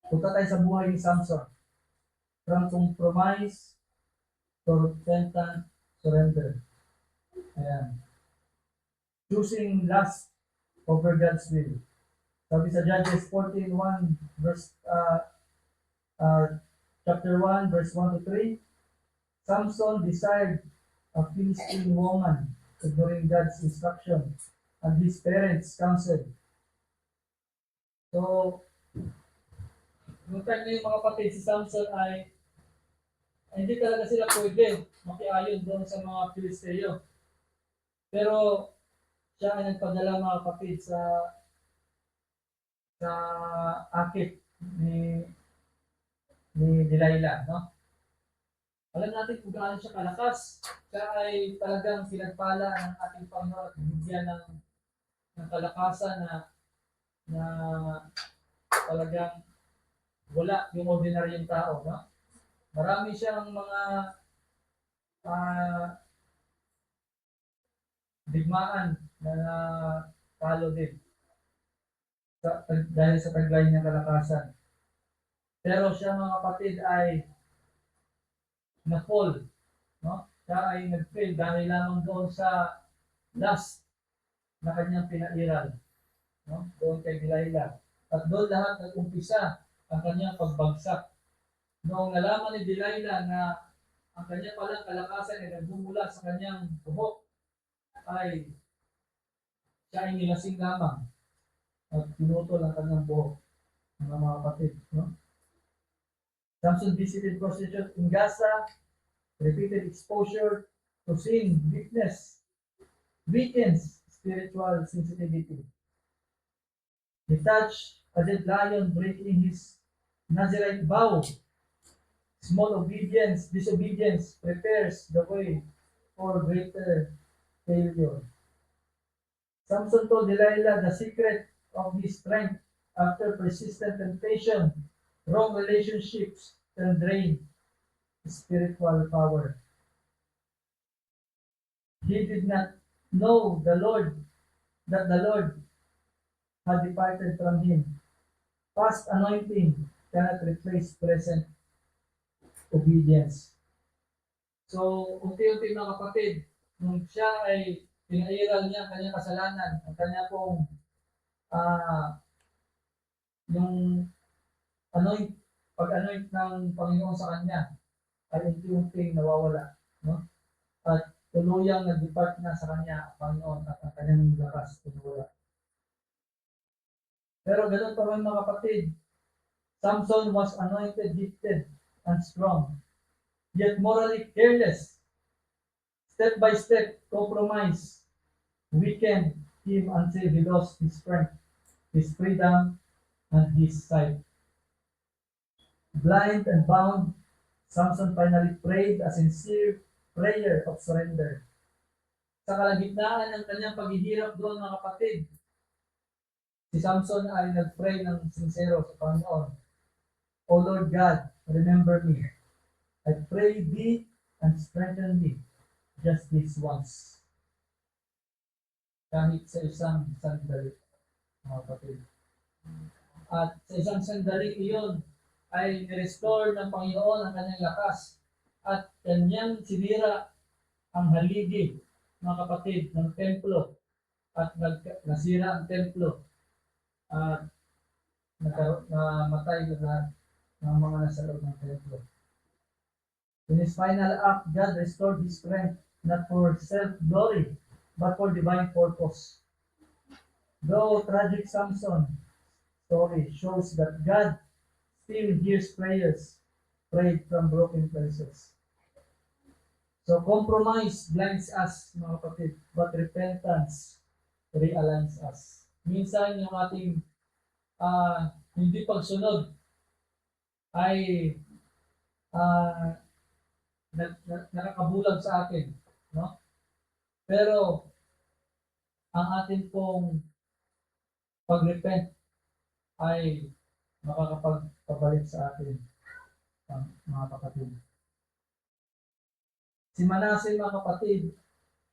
Punta tayo sa buhay ni Samson. From compromise to repentant surrender. Ayan. Choosing lust over God's will. Sabi sa Judges 14:1 verse chapter 1 verse 1 to 3, Samson desired a Philistine woman, ignoring God's instruction and his parents' counsel. So, nung time na yung mga kapatid, si Samson ay hindi talaga sila pwede makiayon doon sa mga Filisteo. Pero siya ay nagpadala mga kapatid sa akit ni Delilah, no? Alam natin kung gaano siya kalakas. Siya ay talagang pinagpala ng ating Panginoon at bigyan ng kalakasan na talagang wala yung ordinaryong tao, no? Marami siyang mga digmaan na talo din dahil sa taglay niyang kalakasan. Pero siya mga kapatid ay na-fall, no? Siya ay nag-fail dahil lamang doon sa lust na kanyang pinairal, no? Doon kay Delilah. At doon lahat nag-umpisa ang kanyang pagbagsak. Noong nalaman ni Delilah na ang kanyang palang kalakasan ay nagbumula sa kanyang buhok, ay siya ay nilasing lamang at pinutol ang kanyang buhok, mga kapatid, no? Samson visited prostitute in Gaza. Repeated exposure to sin, weakens spiritual sensitivity. He touched a dead lion, breaking his Nazirite vow. Small disobedience prepares the way for greater failure. Samson told Delilah the secret of his strength after persistent temptation. Wrong relationships can drain spiritual power. He did not know that the Lord had departed from him. Past anointing cannot replace present obedience. So, unti-unti mga kapatid, nung siya ay pinairal niya ang kanyang kasalanan, ang kanya pong yung anoint, pag-anoint ng Panginoon sa kanya, ay unti-unti nawawala. No? At tuluyang nag-depart na sa kanya ang Panginoon at ang kanyang lakas tumula. Pero ganoon pa man mga kapatid, Samson was anointed, gifted, and strong, yet morally careless. Step by step, compromise weakened him until he lost his strength, his freedom, and his sight. Blind and bound, Samson finally prayed a sincere prayer of surrender. Sa kalagitnaan ng kanyang paghihirap doon mga kapatid, si Samson ay nag-pray ng sincero sa Panginoon. O Lord God, remember me. I pray thee and strengthen me just this once. Kahit sa isang sandali, mga kapatid. At sa isang sandali iyon ay nirestore ng Panginoon ang kanyang lakas at kanyang sinira ang haligi, mga kapatid, ng templo at nasira ang templo at namatay lahat ng mga nasa loob ng templo. In his final act, God restored his strength not for self-glory but for divine purpose. Though tragic Samson story shows that God still hears prayers prayed from broken places. So compromise blinds us, mga kapatid, but repentance realigns us. Minsan yung ating hindi pagsunod ay nakakabulag sa atin, no? Pero ang atin pong pag-repent ay makakapagpabalik sa atin, mga kapatid. Si Manasseh, mga kapatid,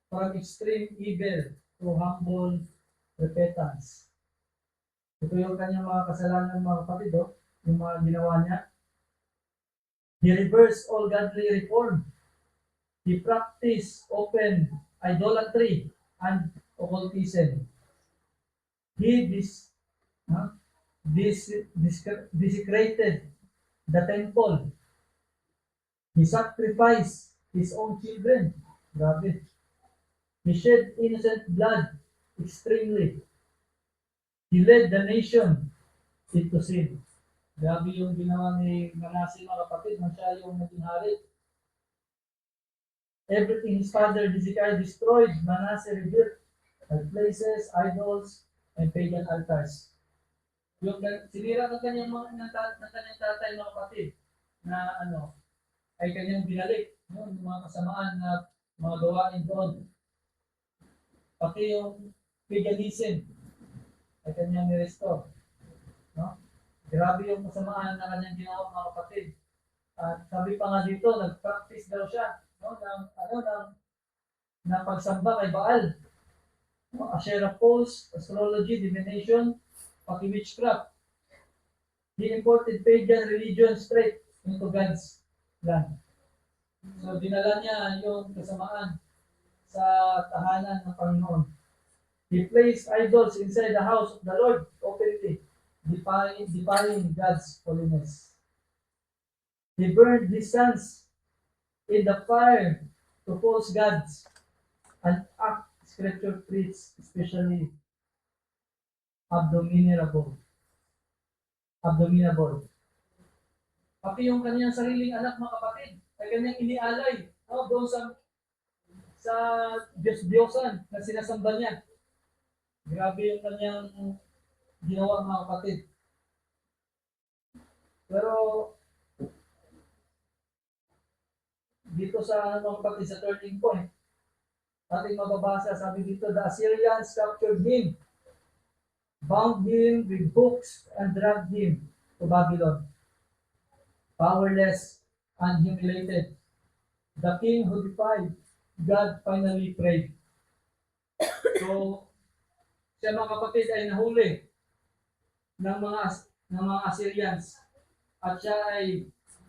from extreme evil to humble repentance. Ito yung kanyang mga kasalanan, mga kapatid, yung mga ginawa niya. He reversed all godly reform. He practiced open idolatry and occultism. He desecrated the temple. He sacrificed his own children. Grabe. He shed innocent blood extremely. He led the nation into sin. Grabe yung ginawa ni Manasseh, mga kapatid, nang siya yung naging hari. Everything his father Hezekiah destroyed, Manasseh rebuilt, places, idols, and pagan altars. Yung sinira ng kanyang tatay, mga kapatid, na ay kanyang binalik, yung mga kasamaan na mga gawain doon. Pati yung paganism ay kanyang nirestore. No? Grabe yung kasamaan na kanyang ginawa, mga kapatid. At sabi pa nga dito, nag-practice daw siya, ng pagsamba kay Baal. Asherah poles, astrology, divination, pati witchcraft. He imported pagan religion straight into God's land. So dinala niya yung kasamaan sa tahanan ng Panginoon. He placed idols inside the house of the Lord openly, defying God's holiness. He burned his sons in the fire to false gods, and act scripture preach, especially abominable. Pati yung kanyang sariling anak, mga kapatid, ay kanyang inialay doon sa Diyos-Diyosan na sinasamba niya. Grabe yung kanyang ginawa, mga kapatid. Pero dito sa mga kapatid, sa turning point, ating mababasa, sabi dito, the Assyrians captured him, bound him with hooks, and dragged him to Babylon. Powerless and humiliated. The king who defied God finally prayed. So, siya mga kapatid ay nahuli ng mga Assyrians at siya ay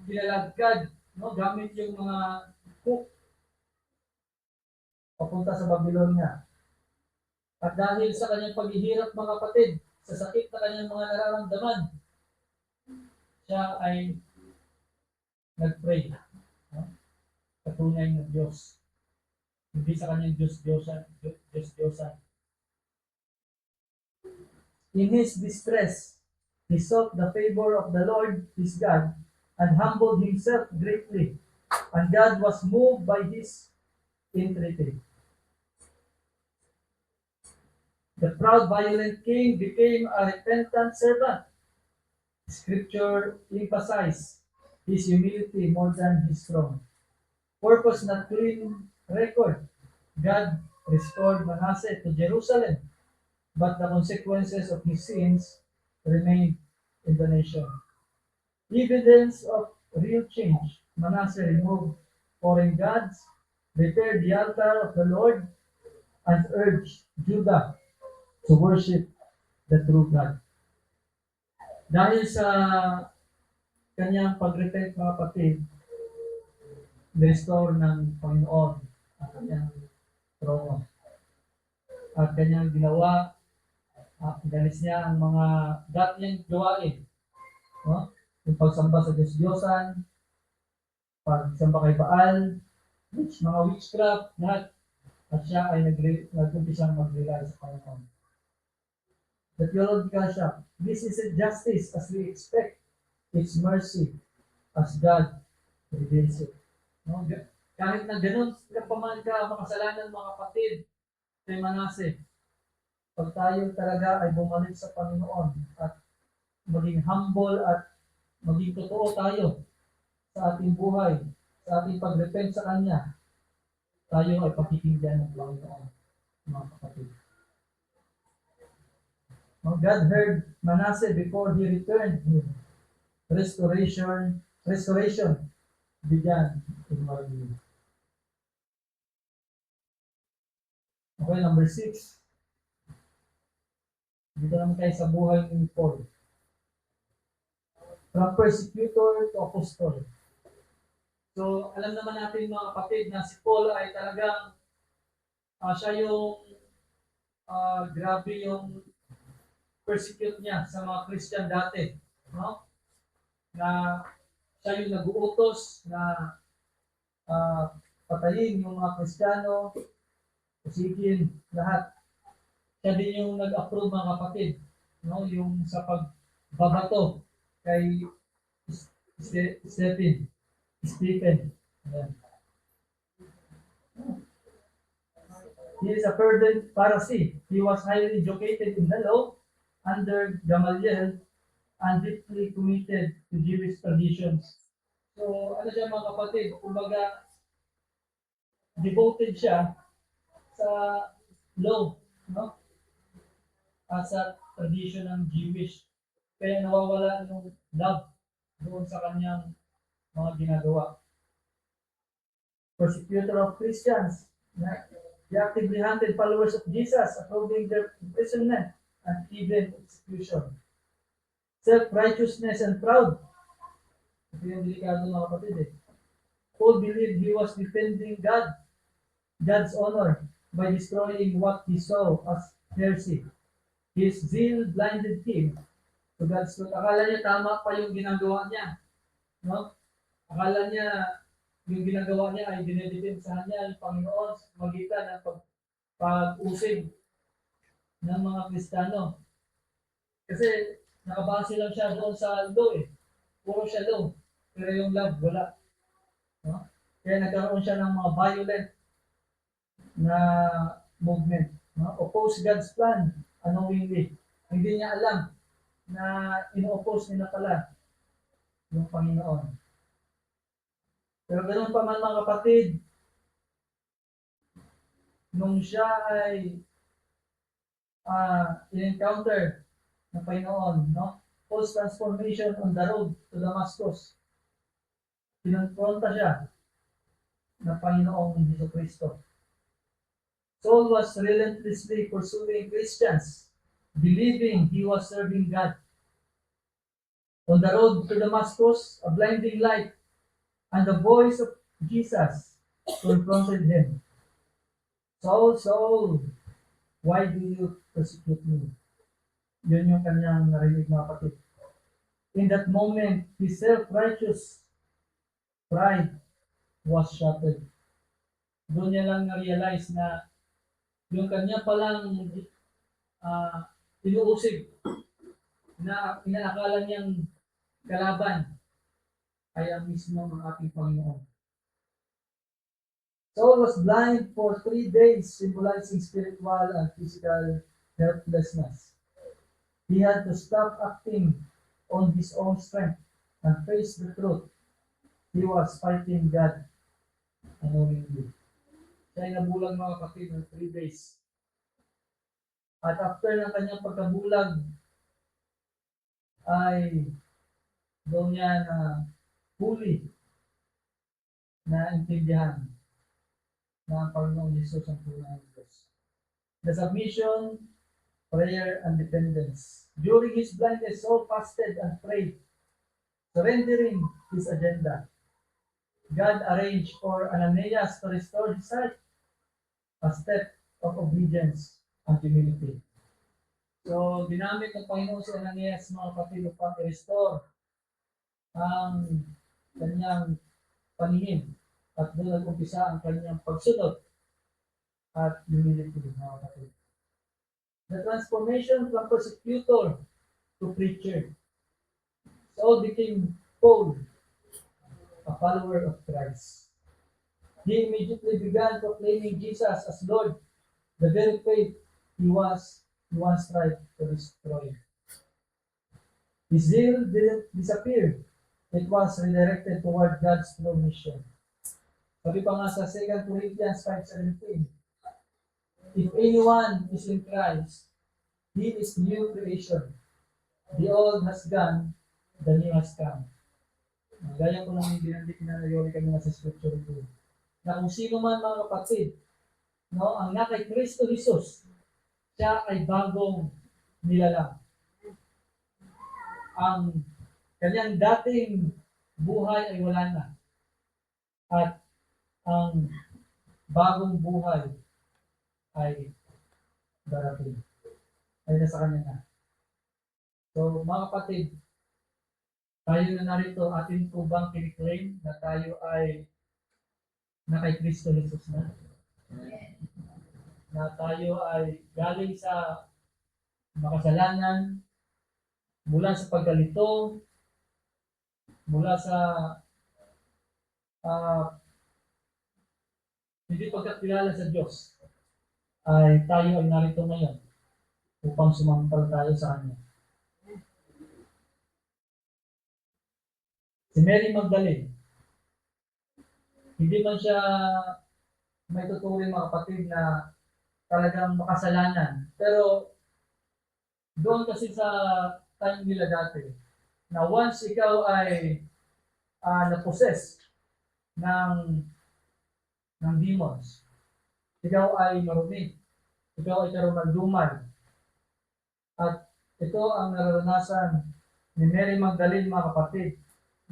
pinaladkad, no, gamit yung mga hook papunta sa Babylonia. At dahil sa kanyang paghihirap mga kapatid, sa sakit na kanyang mga nararamdaman, siya ay nag-pray. No? Patunay ng Diyos. Hindi sa kanyang Diyos-Diyosan. In his distress, he sought the favor of the Lord his God and humbled himself greatly. And God was moved by his entreaty. The proud, violent king became a repentant servant. Scripture emphasized his humility more than his throne. Purpose not clean record. God restored Manasseh to Jerusalem, but the consequences of his sins remained in the nation. Evidence of real change. Manasseh removed foreign gods, repaired the altar of the Lord, and urged Judah to worship the true God. Dahil sa kanyang pag-repent mga kapatid, restore ng Panginoon ang kanyang trono. At kanyang ginawa, inalis niya ang mga dati niyang gawain. No? Yung pagsamba sa Diyos-Diyosan, pagsamba kay Baal, mga witchcraft, lahat. At siya ay nag-umpisang mag-rely sa Panginoon. The theological shock. This isn't justice as we expect. It's mercy as God reveals it. No? Kahit na ganun pa man ka makasalanan mga kapatid kay Manasseh, pag tayo talaga ay bumalik sa Panginoon at maging humble at maging totoo tayo sa ating buhay, sa ating pag-repent sa Kanya, tayo ay pakikinggan ng Panginoon, mga kapatid. God heard Manasseh before he returned him. Restoration began in Marvin. Okay, number 6. Dito naman tayo sa buhay ni Paul. From persecutor to apostle. So, alam naman natin mga kapatid na si Paul ay talagang siya yung grabe yung persecute niya sa mga Christian dati. No? Na siya yung nag-uutos na patayin yung mga Kristiyano, usigin, lahat. Siya din yung nag-approve mga kapatid, no? Yung sa pagbabato kay Stephen. Ayan. He is a fervent Pharisee. He was highly educated in the law under Gamaliel and deeply committed to Jewish traditions. So, ano siya mga kapatid? Kumbaga, devoted siya sa law, no? At sa tradition ng Jewish. Kaya nawawala yung love doon sa kanyang mga ginagawa. Persecutor of Christians. He actively hunted followers of Jesus, approving their imprisonment and even execution. Self-righteousness and proud. Ito yung delikado mga kapatid eh. Paul believed he was defending God's honor, by destroying what he saw as heresy. His zeal blinded him to God's truth. Akala niya tama pa yung ginagawa niya. No? Akala niya yung ginagawa niya ay dinedefensahan niya ang Panginoon sa magitan ng pag-usig ng mga Kristiyano. Kasi nakabase lang siya doon sa law eh. Puro siya law. Pero yung love, wala. No? Kaya nagkaroon siya ng mga violent na movement. No? Oppose God's plan unknowingly. Hindi niya alam na ino-oppose nila pala yung Panginoon. Pero ganoon pa man mga kapatid, nung siya ay in-encounter ng Panginoon, no? Post-transformation on the road to Damascus. kinonfronta siya ng Panginoong Hesus Kristo. Saul was relentlessly pursuing Christians, believing he was serving God. On the road to Damascus, a blinding light and the voice of Jesus confronted him. Saul, Saul, why do you persecute me? Yun yung kanyang narinig, mga kapatid. In that moment, his self-righteous pride was shattered. Doon niya lang na-realize na yung kanya palang inuusig na inaakala niyang kalaban ay ang mismo ng ating Panginoon. Saul was blind for 3 days, symbolizing spiritual and physical helplessness. He had to stop acting on his own strength and face the truth. He was fighting God unknowingly. Siya ay nabulag, mga kapatid, ng 3 days. At after ng kanyang pagkabulag, ay doon niya na huli na intindihan na ang Panginoong Jesus ang tunay ng Diyos. The submission, prayer, and dependence. During his blindness, Saul fasted and prayed, surrendering his agenda. God arranged for Ananias to restore his sight, a step of obedience and humility. So, ginamit ng Panginoon si Ananias, mga kapatid, upang i-restore ang kanyang paningin at doon nag-umpisa ang kanyang pagsunod at humility, mga kapatid. The transformation from persecutor to preacher. Saul became Paul, a follower of Christ. He immediately began proclaiming Jesus as Lord, the very faith he once tried to destroy. His zeal didn't disappear. It was redirected toward God's true mission. Sabi pa nga sa 2 Corinthians 5:17, if anyone is in Christ, he is new creation. The old has gone, the new has come. Gaya ko lang yung binandik na nayori kami sa scripture ito. Na kung sino man, mga kapatid, no, ang na kay Kristo Jesus, siya ay bagong nilalang. Ang kanyang dating buhay ay wala na. At ang bagong buhay ay darating. Ay nasa kanya na. So, mga kapatid, tayo na narito, atin po bang kiniklaim na tayo ay na kay Kristo Jesus na? Na tayo ay galing sa makasalanan, mula sa pagkalito, mula sa hindi pagkakilala sa Diyos, ay tayo ay narito ngayon upang sumampalataya sa Kanya. Si Mary Magdalene, hindi man siya may tuturing, mga kapatid, na talagang makasalanan. Pero doon kasi sa time nila dati, na once ikaw ay na-possess ng demons, ikaw ay marumi, ikaw ay karumaldumal. At ito ang nararanasan ni Mary Magdalene, mga kapatid,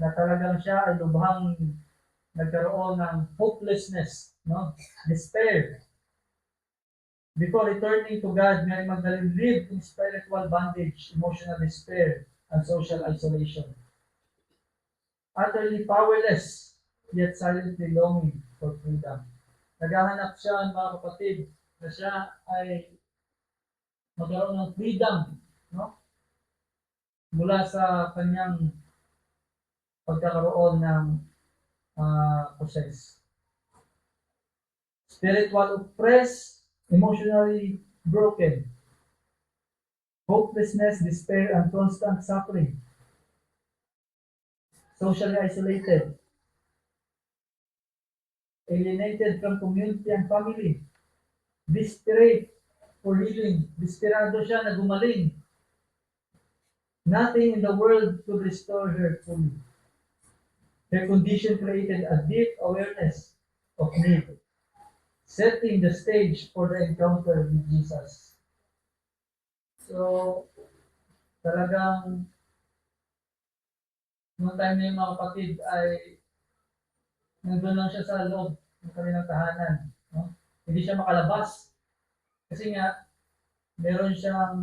na talagang siya ay lubhang nagkaroon ng hopelessness, no? Despair. Before returning to God, Mary Magdalene lived in spiritual bondage, emotional despair, and social isolation. Utterly powerless, yet silently longing for freedom. Naghahanap siya, mga kapatid, na siya ay magkaroon ng freedom, no? Mula sa kanyang pagkakaroon ng possess. Spiritual oppressed, emotionally broken, hopelessness, despair, and constant suffering. Socially isolated, alienated from community and family, desperate for healing. Desperado siya na gumaling. Nothing in the world could restore her fully. Her condition created a deep awareness of need, setting the stage for the encounter with Jesus. So, talagang noong time na yung mga kapatid ay nandun lang siya sa loob ng kanilang tahanan. No? Hindi siya makalabas. Kasi nga, meron siya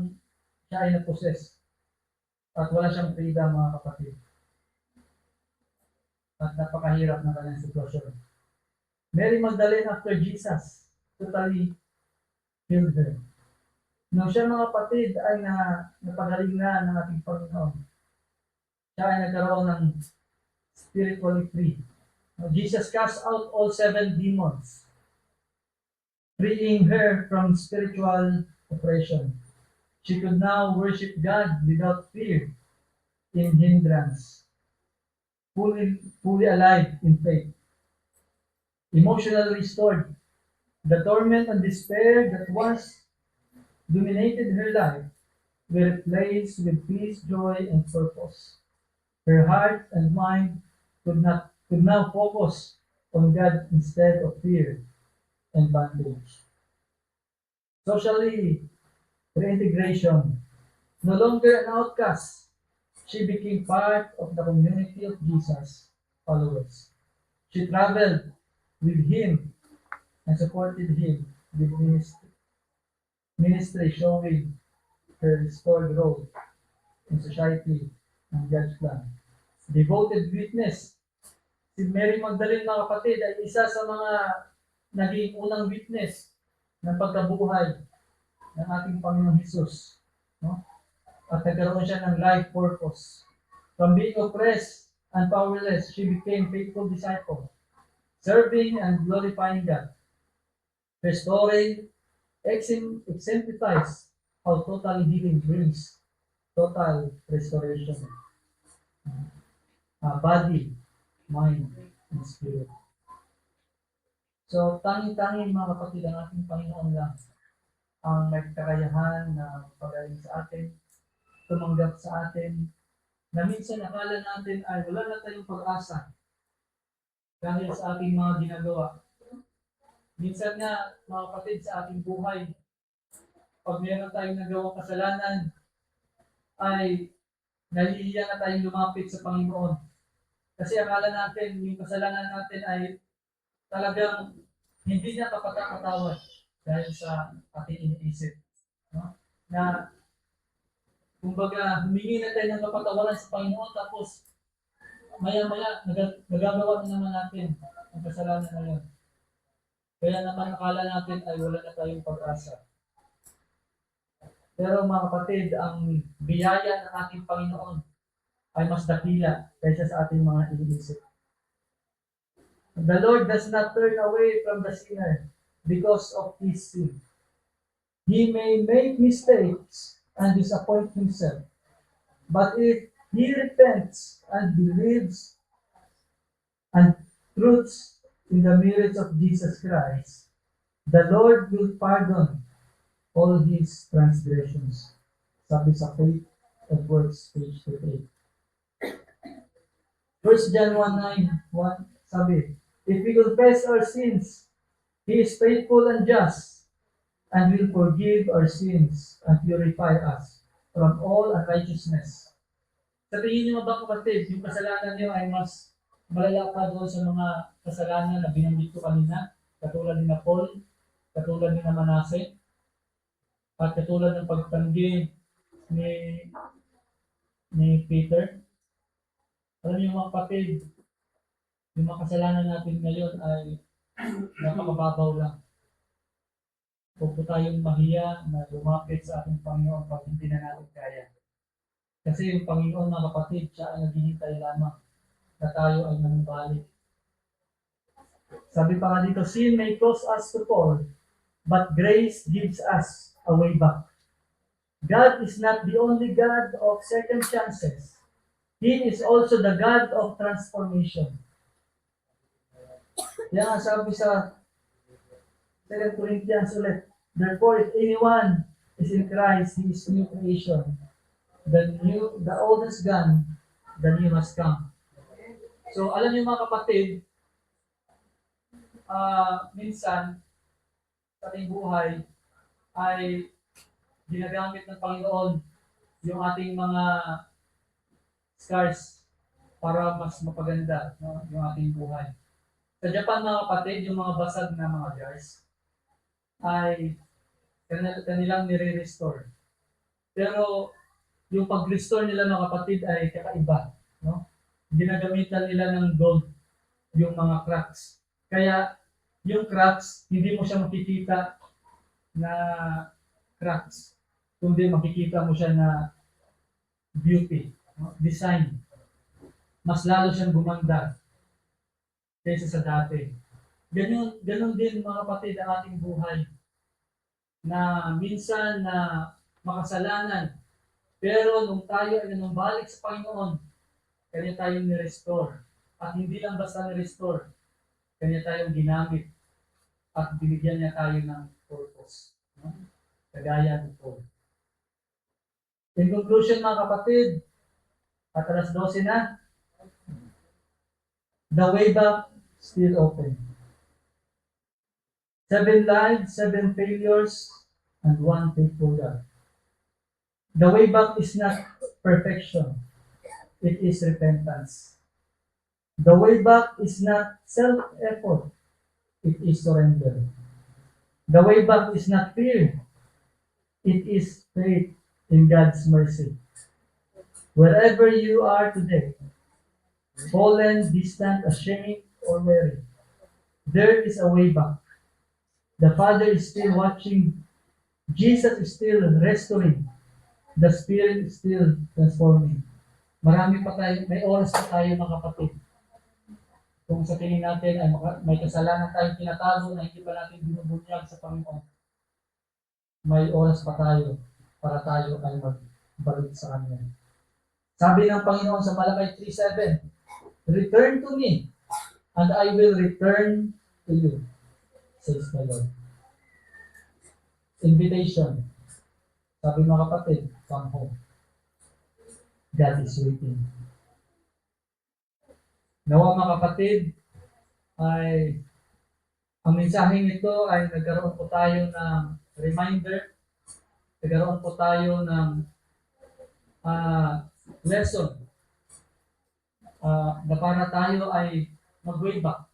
ay na-possess. At wala siyang freedom mga kapatid. At napakahirap na kanyang sitwasyon. Mary Magdalene after Jesus totally healed her. Nung siya mga kapatid ay napagaling na ng ating Panginoon, siya ay nagkaroon ng spiritually free. Now, Jesus cast out all 7 demons, freeing her from spiritual oppression. She could now worship God without fear in hindrance, fully alive in faith, emotionally restored. The torment and despair that once dominated her life were replaced with peace, joy, and purpose. Her heart and mind could now focus on God instead of fear and bondage. Socially, reintegration. No longer an outcast, she became part of the community of Jesus followers. She traveled with him and supported him with ministry showing her restored role in society and God's plan. Devoted witness. Si Mary Magdalene mga kapatid ay isa sa mga naging unang witness ng pagkabuhay ng ating Panginoong Hesus. No? At nagkaroon siya ng life purpose. From being oppressed and powerless, she became faithful disciple, serving and glorifying God. Her story exemplifies how total healing brings total restoration. Body, mind, and spirit. So, tangi-tangi mga kapatid ang ating Panginoon lang ang nagkakayahan na pagaling sa atin, tumanggap sa atin, na minsan akala natin ay wala na tayong pag-asa dahil sa ating mga ginagawa. Minsan nga, mga kapatid, sa ating buhay, pag meron tayong nagawang kasalanan, ay nahihiya na tayong lumapit sa Panginoon. Kasi akala natin, yung kasalanan natin ay talagang hindi niya kapatawad dahil sa ating iniisip. No? Na, kumbaga, humingi na tayo ng kapatawaran sa Panginoon, tapos maya-maya, nagagawa na naman natin ang kasalanan na yun. Kaya naman akala natin ay wala na tayong pag-asa. Pero mga kapatid, ang biyaya ng ating Panginoon ay mas dakila kaysa sa ating mga iniisip. The Lord does not turn away from the sinner because of his sin. He may make mistakes and disappoint himself. But if he repents and believes and truths in the merits of Jesus Christ, the Lord will pardon all his transgressions. Sabi sa Faith and Works, page 38. 1 John 1:9, sabi, if we confess our sins, he is faithful and just, and will forgive our sins and purify us from all unrighteousness. Sa tingin niyo ba kapatid, yung kasalanan niyo ay mas malala pa doon sa mga kasalanan na binanggit ko kanina, katulad ni Paul, katulad ni Manase, at katulad ng pagtanggi ni Peter? Alam niyo mga kapatid, yung mga kasalanan natin ngayon ay napakababaw lang. Huwag po tayong mahiya na lumapit sa ating Panginoon pag hindi na natin kaya. Kasi yung Panginoon mga kapatid, siya ay naghihintay lamang na tayo ay manumbalik. Sabi pa nga dito, sin may cause us to fall, but grace gives us a way back. God is not the only God of circumstances. He is also the God of transformation. Yan ang sabi sa 2 Corinthians ulit. Therefore, if anyone is in Christ, he is new creation. The old has gone, the new has come. So, alam niyo mga kapatid, minsan sa ating buhay ay ginagamit ng Panginoon yung ating mga scars para mas mapaganda, no, yung ating buhay. Sa Japan mga kapatid, yung mga basag na mga jars ay kanilang nire-restore. Pero yung pag-restore nila mga kapatid ay kakaiba. No? Ginagamitan nila ng gold yung mga cracks. Kaya yung cracks, hindi mo siya makikita na cracks. Kundi makikita mo siya na beauty, no? Design. Mas lalo siyang gumanda kaysa sa dati. Ganun din mga kapatid ang ating buhay na minsan na makasalanan. Pero nung tayo ay nanumbalik sa Panginoon, kanya tayong ni-restore. At hindi lang basta ni-restore, kanya tayong ginamit at binigyan niya tayo ng purpose. No? Kagaya ng Paul. In conclusion mga kapatid, at alas 12 na, the way back still open. 7 lives, 7 failures, and 1 faithful God. The way back is not perfection. It is repentance. The way back is not self-effort. It is surrender. The way back is not fear. It is faith in God's mercy. Wherever you are today, fallen, distant, ashamed, or weary, there is a way back. The Father is still watching. Jesus is still restoring. The Spirit is still transforming. Marami pa tayo, may oras pa tayo mga kapatid. Kung sa tingin natin ay may kasalanan tayong tinatago na hindi pa natin binubunyag sa Panginoon, may oras pa tayo para tayo ay magbalik sa Kanya. Sabi ng Panginoon sa Malakay 3:7, return to me, and I will return to you, says the Lord. Invitation. Sabi mga kapatid, come home. God is waiting. Nawa mga kapatid, ay ang mensaheng ito ay nagkaroon po tayo ng reminder, nagkaroon po tayo ng lesson na para tayo ay mag-way back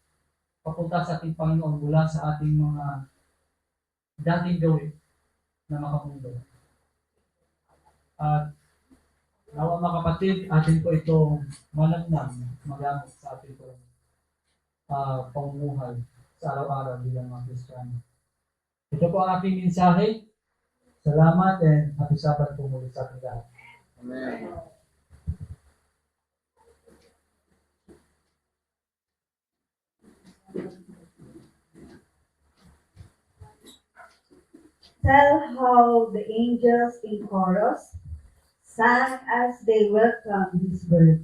papunta sa ating Panginoon mula sa ating mga dating gawin na makamundo. At nawa mga kapatid, atin po itong manamnam magamit sa ating po pamumuhay sa araw-araw bilang mga Kristiyano. Ito po ang ating mensahe. Salamat and happy Sabbath po muli sa ating lahat. Amen. Tell how the angels in chorus sang as they welcomed his birth.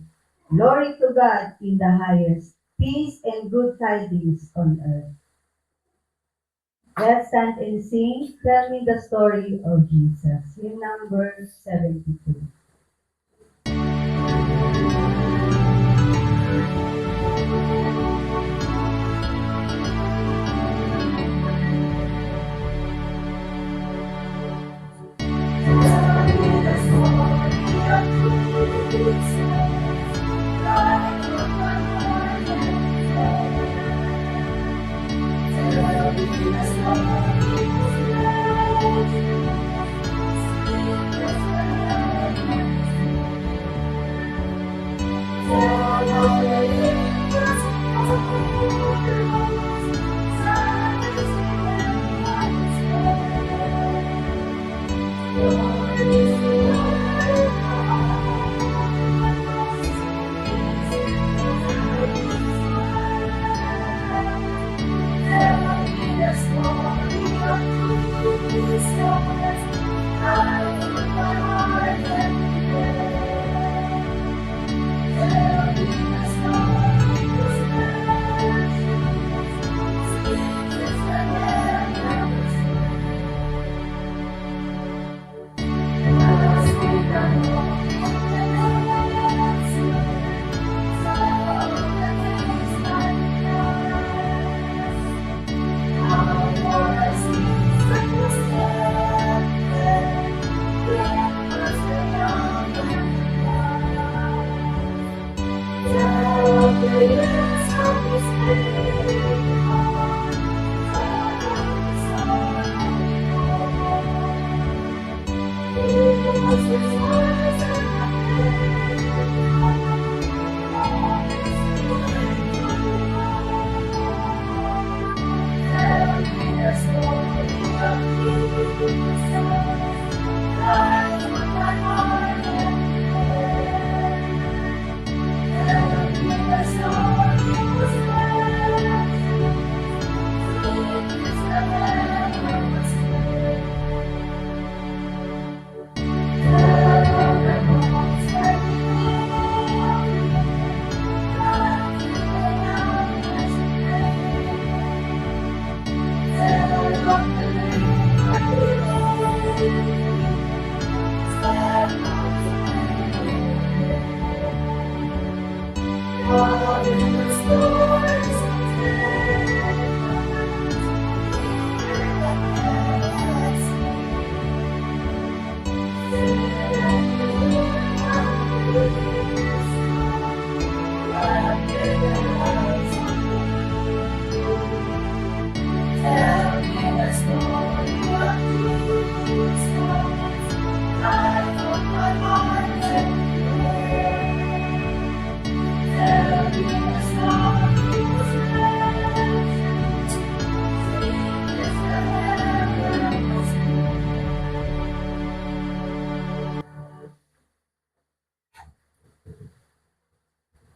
Glory to God in the highest, peace and good tidings on earth. Let's stand and sing, Tell Me the Story of Jesus. Hymn number 72.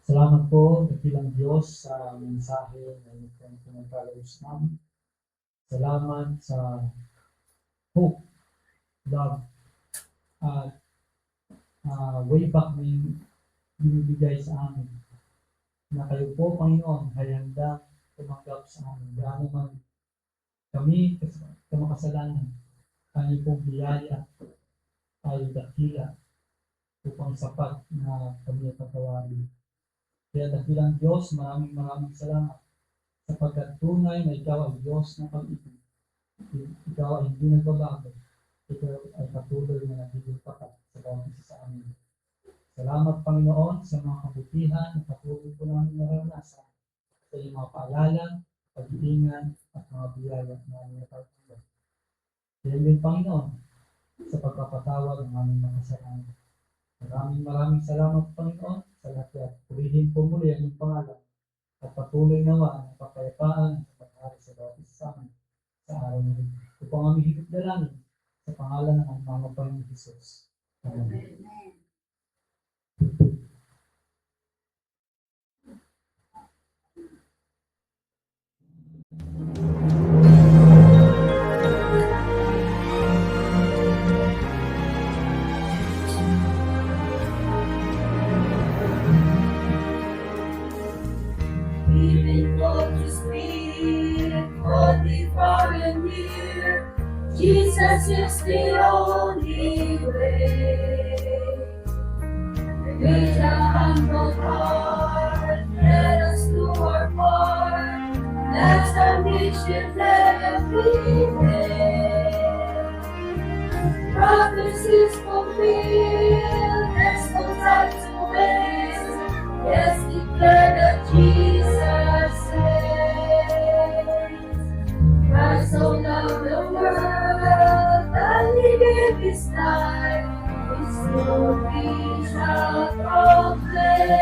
Salamat po, dakilang Diyos, sa mensahe na inyong pinagkalos namin. Salamat sa hope, love, at way back na binibigay sa amin. Na kayo po, Panginoon, ay handang tumanggap sa amin. Gaano man kami kamakasalanan, kayo pong biyaya ay dakila upang sapat na kami at patawarin. Kaya dakilang Diyos, maraming salamat sapagkat tunay na ikaw ay Diyos ng pag-ibig. Ikaw ay hindi nagbabago. Ikaw ay patuloy na nagiging tapat sa bawat isa sa amin. Salamat, Panginoon, sa mga kabutihan na patuloy po namin naranasan sa iyong mga paalala, pag-iingan, at mga biyaya na aming natagpuan. Kaya din, Panginoon, sa pagpapatawad ng aming mga kasalanan. Maraming salamat, Panginoon, sa lahat at purihin po muli ang iyong pangalan at patuloy nawa ang kapayapaan at paghari sa bawat isa sa amin sa araw na rin. Ito po ang aming higit dalangin sa pangalan ng aming mga Panginoon Jesus. Amen. Amen. Even though you speak, hold me far and near. Jesus is the only way. With a humble heart, let us do our part. That's our mission every day. Prophecies fulfilled, there's no time to waste. Yes, declare that Jesus saves. Christ so loved the world that he gave his life. His glory shall proclaim.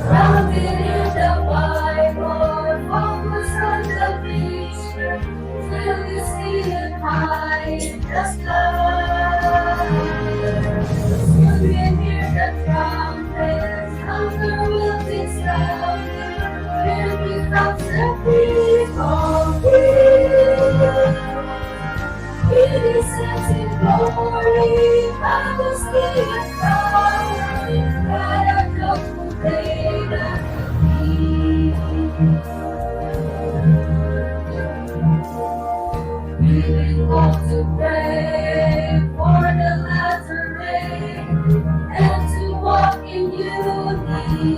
Grounded in the Bible, focus on the vision, till you see him high in the sky. Soon we hear the trumpets, thunder will be sounding, here becomes the people here. He descends in glory, majesty and power, God our love will reign and be. We will walk to pray for the latter rain, and to walk in unity.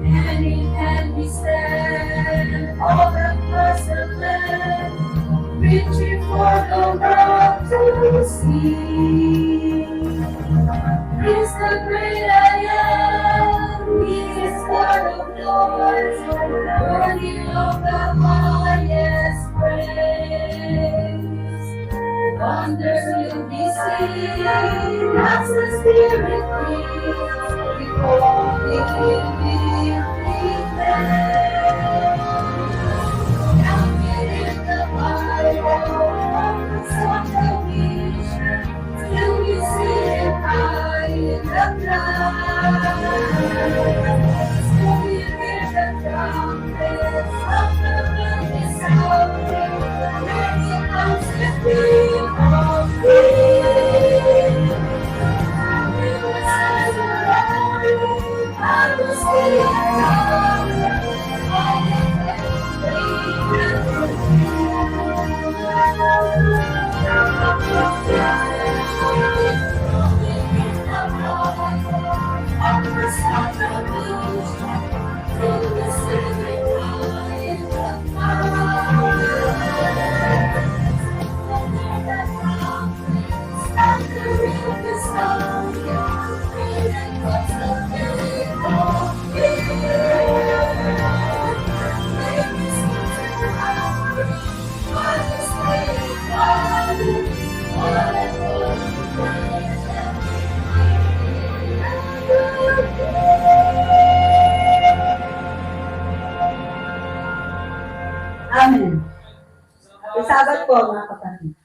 Hand in hand we stand, all across the land, reaching for the world to see. He's the great I am, He is Lord of Lords, worthy of the highest praise. Wonders will be seen as the Spirit leads, before we will be prepared. Counted in the Bible, of the vision, till we see Him high in the clouds. Still we hear the Amen. Happy Sabbath po mga kapatid.